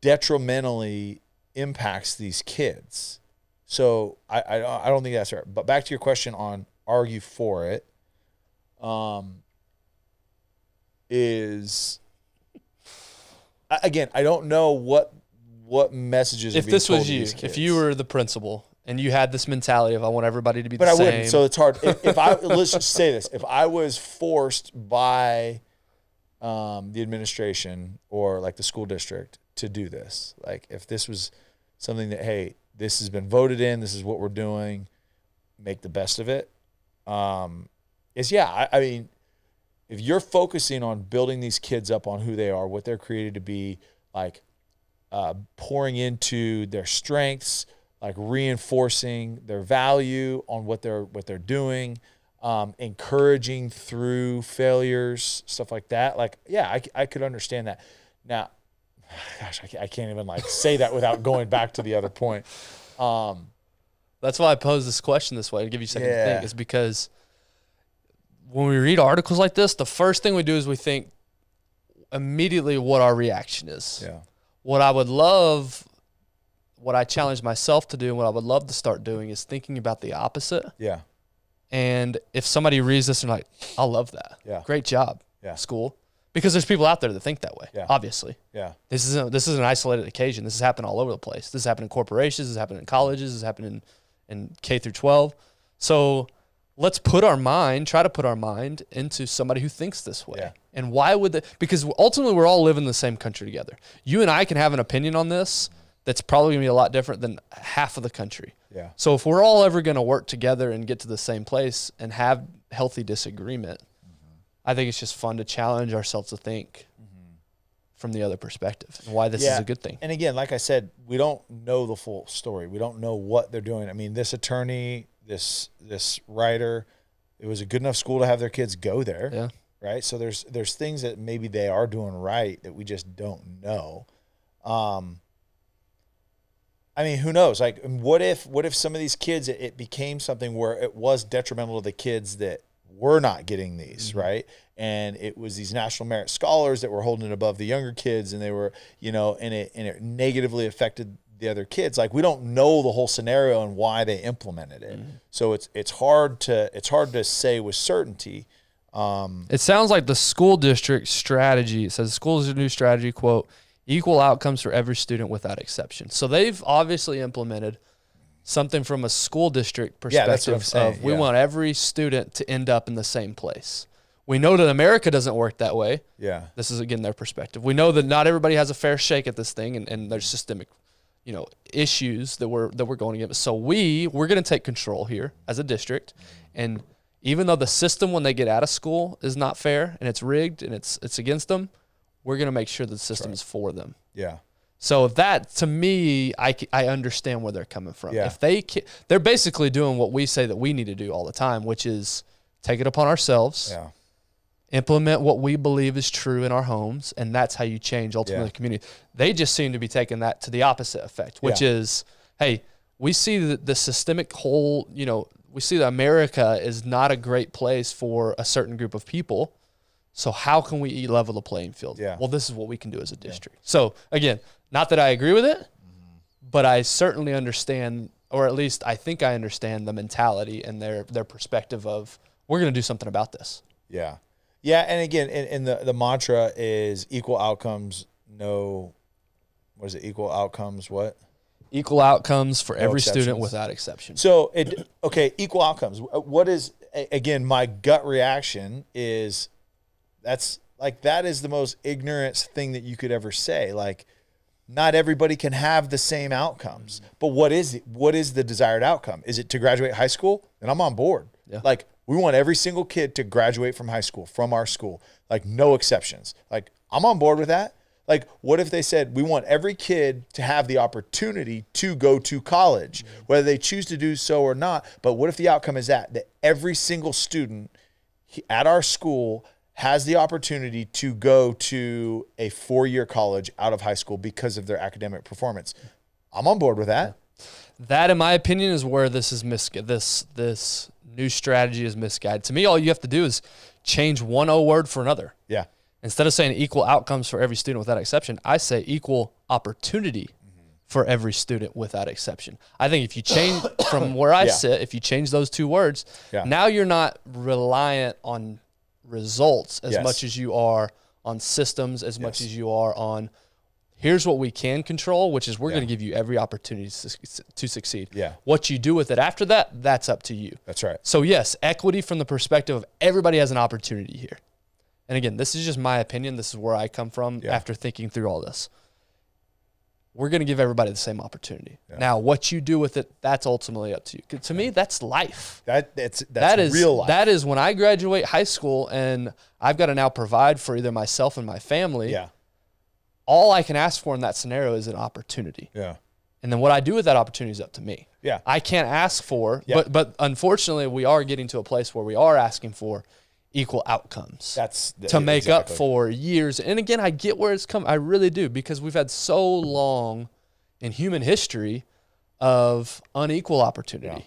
detrimentally impacts these kids. So I don't think that's right. But back to your question on argue for it, again, I don't know what messages. If this was you, if you were the principal and you had this mentality of I want everybody to be the same. But I wouldn't. So it's hard. If I let's just say this: if I was forced by the administration or like the school district to do this, like if this was something that, hey, this has been voted in, this is what we're doing, make the best of it. I mean, if you're focusing on building these kids up on who they are, what they're created to be, like pouring into their strengths, like reinforcing their value on what they're doing, encouraging through failures, stuff like that. Like, yeah, I could understand that. Now, gosh, I can't even like say that without going back to the other point. That's why I pose this question this way to give you a second to think, is because when we read articles like this, the first thing we do is we think immediately what our reaction is. Yeah. What I challenge myself to do and what I would love to start doing is thinking about the opposite. Yeah. And if somebody reads this and like, I love that. Yeah. Great job, school. Because there's people out there that think that way, obviously. Yeah. This is an isolated occasion. This has happened all over the place. This has happened in corporations. This has happened in colleges. This has happened in K through 12. So let's try to put our mind into somebody who thinks this way. Yeah. And why would they? Because ultimately we're all living in the same country together. You and I can have an opinion on this that's probably going to be a lot different than half of the country. Yeah. So if we're all ever going to work together and get to the same place and have healthy disagreement, I think it's just fun to challenge ourselves to think from the other perspective and why this is a good thing. And again, like I said, we don't know the full story. We don't know what they're doing. I mean, this attorney, this writer, it was a good enough school to have their kids go there. Yeah. Right. So there's things that maybe they are doing right that we just don't know. I mean, who knows? Like, what if some of these kids, it became something where it was detrimental to the kids that were not getting these, right? And it was these national merit scholars that were holding it above the younger kids, and they were, and it negatively affected the other kids. Like, we don't know the whole scenario and why they implemented it. So it's hard to say with certainty. It sounds like the school district strategy, it says school's new strategy, quote, equal outcomes for every student without exception. So they've obviously implemented something from a school district perspective of we want every student to end up in the same place. We know that America doesn't work that way. Yeah. This is, again, their perspective. We know that not everybody has a fair shake at this thing, and there's systemic, issues that we're going against. So we're going to take control here as a district, and even though the system when they get out of school is not fair and it's rigged and it's against them, we're going to make sure that the system is for them. Yeah. So that, to me, I understand where they're coming from. Yeah. If they're basically doing what we say that we need to do all the time, which is take it upon ourselves, implement what we believe is true in our homes, and that's how you change ultimately the community. They just seem to be taking that to the opposite effect, which is, hey, we see the systemic whole, we see that America is not a great place for a certain group of people. So how can we level the playing field? Yeah. Well, this is what we can do as a district. So again, not that I agree with it, but I certainly understand, or at least I think I understand the mentality and their perspective of we're going to do something about this. Yeah. Yeah. And again, and the mantra is equal outcomes, equal outcomes, what? Equal outcomes for every student without exception. So, equal outcomes. What is, again, my gut reaction is that is the most ignorant thing that you could ever say. Like, not everybody can have the same outcomes. But what is it? What is the desired outcome? Is it to graduate high school? Then I'm on board. Yeah. Like, we want every single kid to graduate from high school, from our school. Like, no exceptions. Like, I'm on board with that. Like, what if they said, we want every kid to have the opportunity to go to college, whether they choose to do so or not. But what if the outcome is that every single student at our school has the opportunity to go to a 4-year college out of high school because of their academic performance? I'm on board with that. That, in my opinion, is where this is this new strategy is misguided. To me, all you have to do is change one O word for another. Yeah. Instead of saying equal outcomes for every student without exception, I say equal opportunity for every student without exception. I think if you change from where I sit, if you change those two words, now you're not reliant on results as much as you are on systems, as much as you are on here's what we can control, which is we're going to give you every opportunity to succeed. Yeah. What you do with it after that, that's up to you. That's right. So yes, equity from the perspective of everybody has an opportunity here. And again, this is just my opinion. This is where I come from after thinking through all this. We're going to give everybody the same opportunity. Yeah. Now, what you do with it, that's ultimately up to you. To me, that's life. That's real life. That is when I graduate high school and I've got to now provide for either myself and my family. Yeah. All I can ask for in that scenario is an opportunity. Yeah. And then what I do with that opportunity is up to me. Yeah. I can't ask for, but unfortunately, we are getting to a place where we are asking for equal outcomes to make up for years. And again, I get where it's come. I really do, because we've had so long in human history of unequal opportunity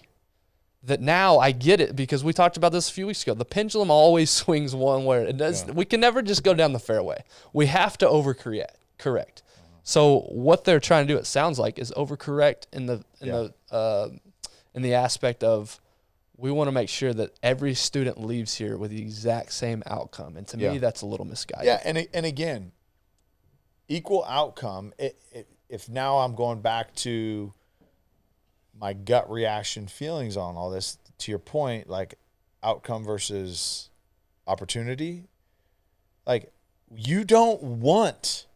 that now I get it, because we talked about this a few weeks ago. The pendulum always swings one way. It does. We can never just go down the fairway. We have to overcorrect. So what they're trying to do, it sounds like, is overcorrect in the aspect of, we want to make sure that every student leaves here with the exact same outcome. And to me, that's a little misguided. Yeah, and again, equal outcome, if now I'm going back to my gut reaction feelings on all this, to your point, like outcome versus opportunity, like you don't want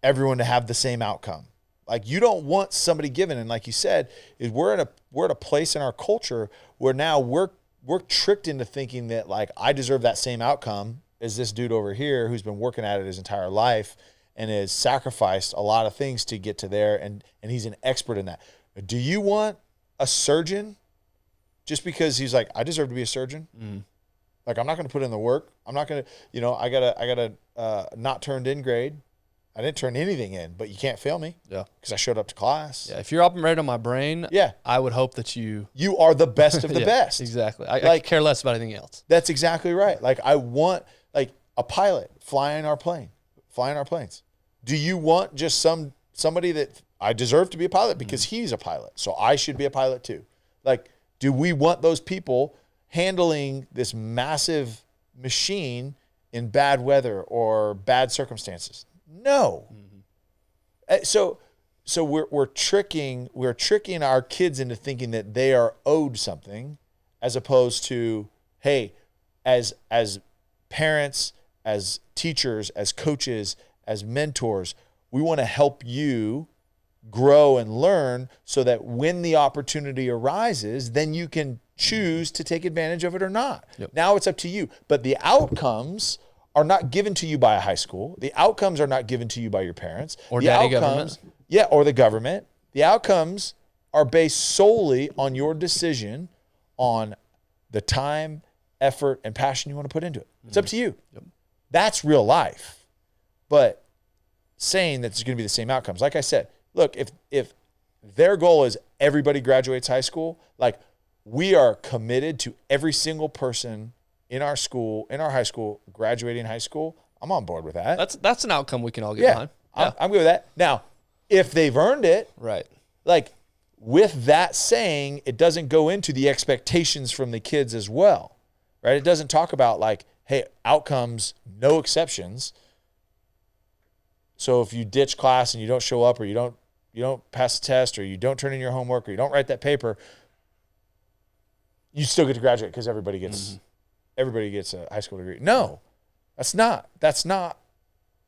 everyone to have the same outcome. Like you don't want somebody given, and like you said, is we're at a place in our culture where now we're tricked into thinking that like I deserve that same outcome as this dude over here who's been working at it his entire life and has sacrificed a lot of things to get to there, and he's an expert in that. Do you want a surgeon just because he's like, I deserve to be a surgeon? Like I'm not going to put in the work. I'm not going to, I got a not turned in grade. I didn't turn anything in, but you can't fail me. Yeah. Because I showed up to class. Yeah. If you're operating on my brain, I would hope that you are the best of the best. Exactly. I care less about anything else. That's exactly right. Like I want like a pilot flying our planes. Do you want just somebody that I deserve to be a pilot because he's a pilot, so I should be a pilot too? Like, do we want those people handling this massive machine in bad weather or bad circumstances? No. So we're tricking our kids into thinking that they are owed something, as opposed to, hey, as parents, as teachers, as coaches, as mentors, we want to help you grow and learn so that when the opportunity arises, then you can choose to take advantage of it or not. Yep. Now it's up to you. But the outcomes are not given to you by a high school. The outcomes are not given to you by your parents. Or daddy government. Yeah, or the government. The outcomes are based solely on your decision on the time, effort, and passion you want to put into it. It's up to you. Yep. That's real life. But saying that it's going to be the same outcomes, like I said, look, if their goal is everybody graduates high school, like we are committed to every single person in our school, in our high school, graduating high school. I'm on board with that. That's an outcome we can all get behind. Yeah. I'm good with that. Now, if they've earned it, right? Like with that saying, it doesn't go into the expectations from the kids as well, right? It doesn't talk about like, hey, outcomes, no exceptions. So if you ditch class and you don't show up, or you don't pass the test, or you don't turn in your homework, or you don't write that paper, you still get to graduate because everybody gets a high school degree. No, that's not.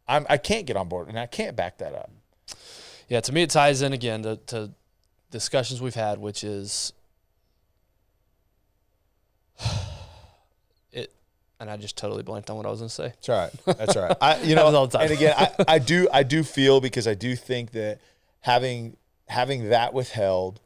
I can't get on board, and I can't back that up. Yeah, to me, it ties in again to discussions we've had, which is it. And I just totally blanked on what I was going to say. That's all right. That's all right. All the time. And again, I do feel, because I do think that having that withheld,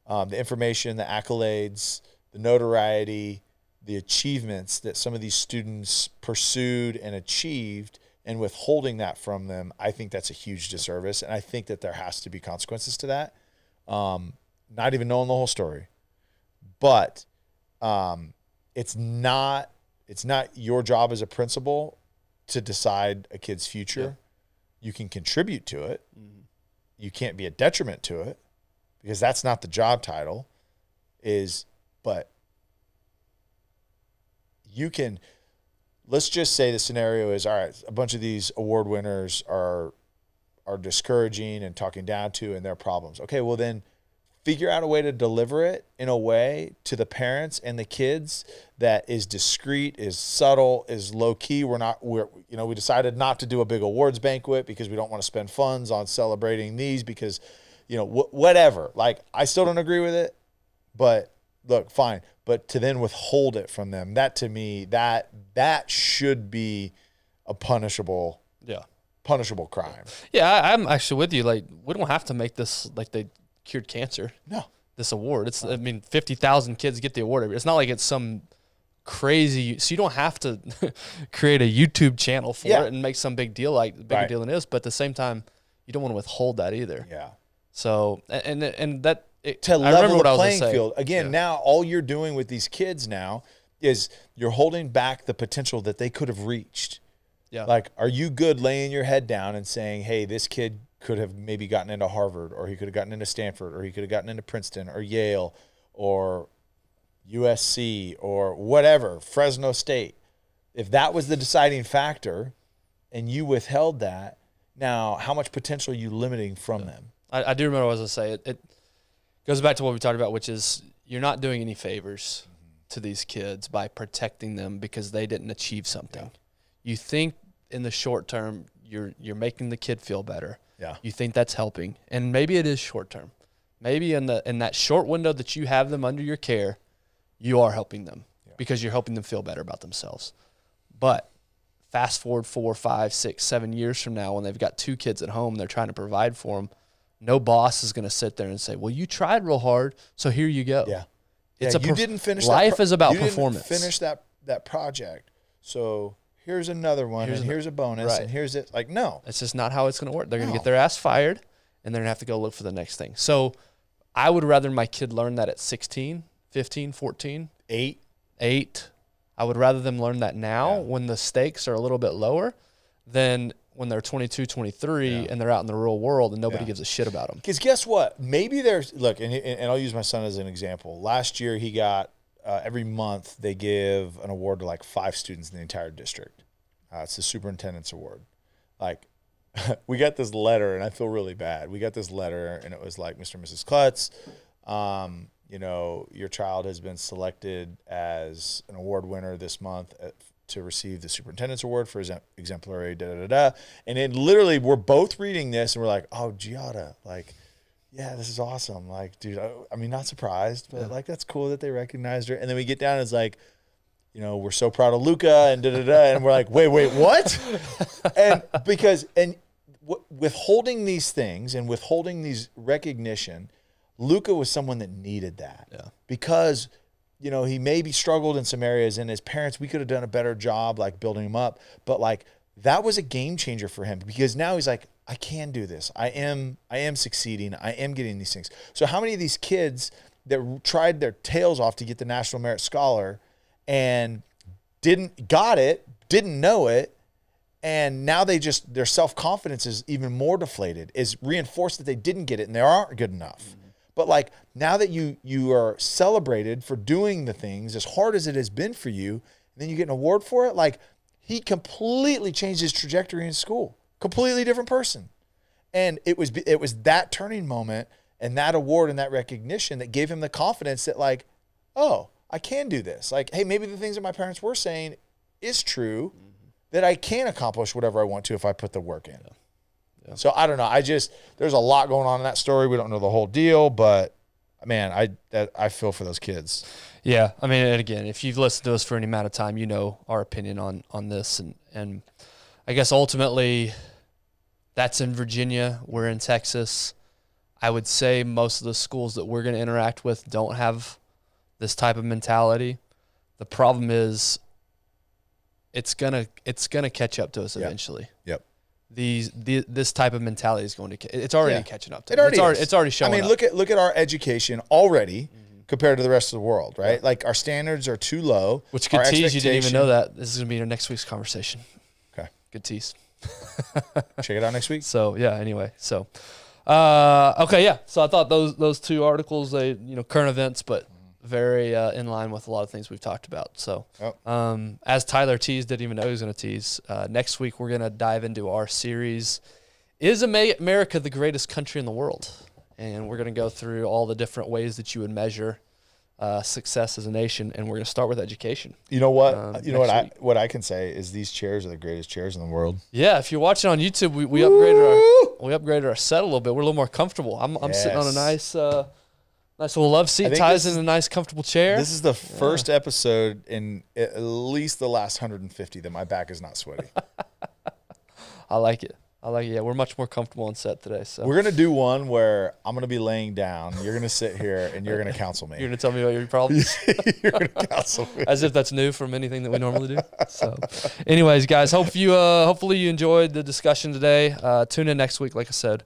the information, the accolades, the notoriety, the achievements that some of these students pursued and achieved, and withholding that from them, I think that's a huge disservice. And I think that there has to be consequences to that. Not even knowing the whole story. But It's not your job as a principal to decide a kid's future. Yeah. You can contribute to it. Mm-hmm. You can't be a detriment to it because that's not the job title but you can, let's just say the scenario is, all right, a bunch of these award winners are discouraging and talking down to and their problems. Okay, well then figure out a way to deliver it in a way to the parents and the kids that is discreet, is subtle, is low key. We decided not to do a big awards banquet because we don't want to spend funds on celebrating these because, whatever. Like, I still don't agree with it, but look, fine. But to then withhold it from them, that to me, that should be a punishable crime. Yeah, I'm actually with you. Like, we don't have to make this like they cured cancer. No. This award. 50,000 kids get the award. It's not like it's some crazy, so you don't have to create a YouTube channel for it and make some big deal bigger deal than it is, but at the same time, you don't want to withhold that either. Yeah. So, and that, to level the playing field. Again, now all you're doing with these kids now is you're holding back the potential that they could have reached. Yeah. Like, are you good laying your head down and saying, hey, this kid could have maybe gotten into Harvard, or he could have gotten into Stanford, or he could have gotten into Princeton or Yale or USC or whatever, Fresno State. If that was the deciding factor and you withheld that, now how much potential are you limiting from them? I do remember what I was going to say. It goes back to what we talked about, which is you're not doing any favors to these kids by protecting them because they didn't achieve something. Yeah. You think in the short term you're making the kid feel better. Yeah. You think that's helping, and maybe it is short term. Maybe in that short window that you have them under your care, you are helping them because you're helping them feel better about themselves. But fast forward 4, 5, 6, 7 years from now, when they've got 2 kids at home, they're trying to provide for them. No boss is going to sit there and say, "Well, you tried real hard, so here you go." Yeah, you didn't finish. Life is about performance. Finish that project, so here's another one, here's a bonus, and here's it. Like, no, it's just not how it's going to work. They're going to get their ass fired, and they're going to have to go look for the next thing. So, I would rather my kid learn that at 16, 15, 14, 8. I would rather them learn that now when the stakes are a little bit lower than when they're 22, 23, and they're out in the real world and nobody gives a shit about them. Because guess what? Maybe and I'll use my son as an example. Last year he got, every month they give an award to like 5 students in the entire district. It's the superintendent's award. Like, we got this letter, and I feel really bad. We got this letter, and it was like, Mr. and Mrs. Klutz, your child has been selected as an award winner this month to receive the superintendent's award for his exemplary da-da-da-da. And then literally we're both reading this, and we're like, oh, Giada, like, yeah, this is awesome. Like, dude, I mean, not surprised, but like, that's cool that they recognized her. And then we get down, and it's like, we're so proud of Luca and da-da-da. And we're like, wait, what? And withholding these things and withholding these recognition, Luca was someone that needed that. Yeah. Because, he maybe struggled in some areas, and his parents, we could have done a better job, like, building him up. But, like, that was a game changer for him, because now he's like, I can do this. I am succeeding. I am getting these things. So how many of these kids that tried their tails off to get the National Merit Scholar and didn't know it, and now their self-confidence is even more deflated, is reinforced that they didn't get it and they aren't good enough. Mm-hmm. But like, now that you are celebrated for doing the things as hard as it has been for you, and then you get an award for it, like, he completely changed his trajectory in school. Completely different person. And it was that turning moment and that award and that recognition that gave him the confidence that, like, oh, I can do this. Like, hey, maybe the things that my parents were saying is true, that I can accomplish whatever I want to if I put the work in. Yeah. So I don't know. There's a lot going on in that story. We don't know the whole deal, but man, I feel for those kids. Yeah. I mean, and again, if you've listened to us for any amount of time, you know our opinion on this. And I guess ultimately that's in Virginia. We're in Texas. I would say most of the schools that we're going to interact with don't have this type of mentality. The problem is it's gonna catch up to us eventually. Yep. This type of mentality is going to. It's already catching up to. It's already showing. I mean, look at our education already. compared to the rest of the world, right? Like our standards are too low. Which good tease. You didn't even know that. This is going to be our next week's conversation. Okay. Good tease. Check it out next week. So yeah, anyway. So okay, yeah. So I thought those two articles, they, current events, but very in line with a lot of things we've talked about. So as Tyler teased, didn't even know he was going to tease, next week we're going to dive into our series, Is America the Greatest Country in the World? And we're going to go through all the different ways that you would measure success as a nation, and we're going to start with education. You know what? What I can say is these chairs are the greatest chairs in the world. Yeah, if you're watching on YouTube, we upgraded our set a little bit. We're a little more comfortable. I'm sitting on a nice little love seat. Ties in a nice comfortable chair. This is the first episode in at least the last 150 that my back is not sweaty. I like it. Yeah, we're much more comfortable on set today. So we're gonna do one where I'm gonna be laying down. You're gonna sit here and you're gonna counsel me. You're gonna tell me about your problems. You're gonna counsel me, as if that's new from anything that we normally do. So, anyways, guys, hopefully you enjoyed the discussion today. Tune in next week, like I said,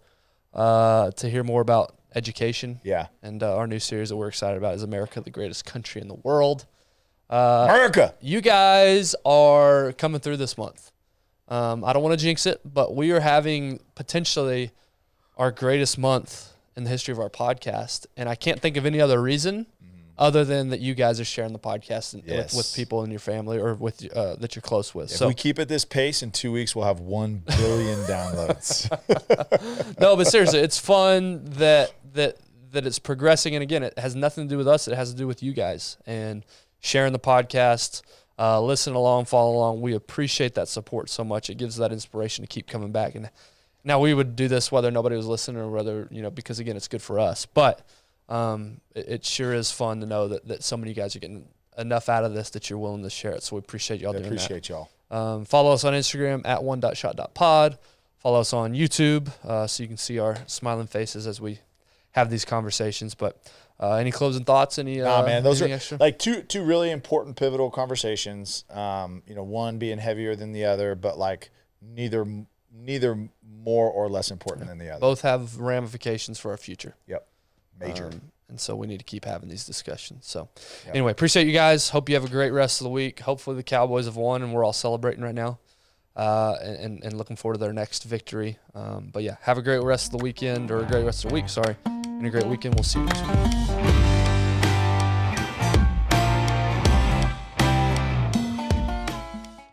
to hear more about education. Yeah, and our new series that we're excited about is America, the Greatest Country in the World. America, you guys are coming through this month. I don't want to jinx it, but we are having potentially our greatest month in the history of our podcast. And I can't think of any other reason other than that you guys are sharing the podcast with people in your family or with that you're close with. If we keep at this pace, in 2 weeks, we'll have 1 billion downloads. No, but seriously, it's fun that it's progressing. And again, it has nothing to do with us. It has to do with you guys and sharing the podcast. Listen along, follow along. We appreciate that support so much. It gives that inspiration to keep coming back. And now we would do this whether nobody was listening or whether, because again, it's good for us. But it sure is fun to know that so many of you guys are getting enough out of this that you're willing to share it. So we appreciate y'all doing that. Appreciate y'all. Follow us on Instagram at one.shot.pod. Follow us on YouTube so you can see our smiling faces as we have these conversations. But any closing thoughts? Man, those are extra? like two really important, pivotal conversations. One being heavier than the other, but like neither more or less important than the other. Both have ramifications for our future. Yep, major. And so we need to keep having these discussions. So anyway, appreciate you guys. Hope you have a great rest of the week. Hopefully the Cowboys have won and we're all celebrating right now. And looking forward to their next victory. But yeah, have a great rest of the weekend, or a great rest of the week. Sorry. And a great weekend. We'll see you next week.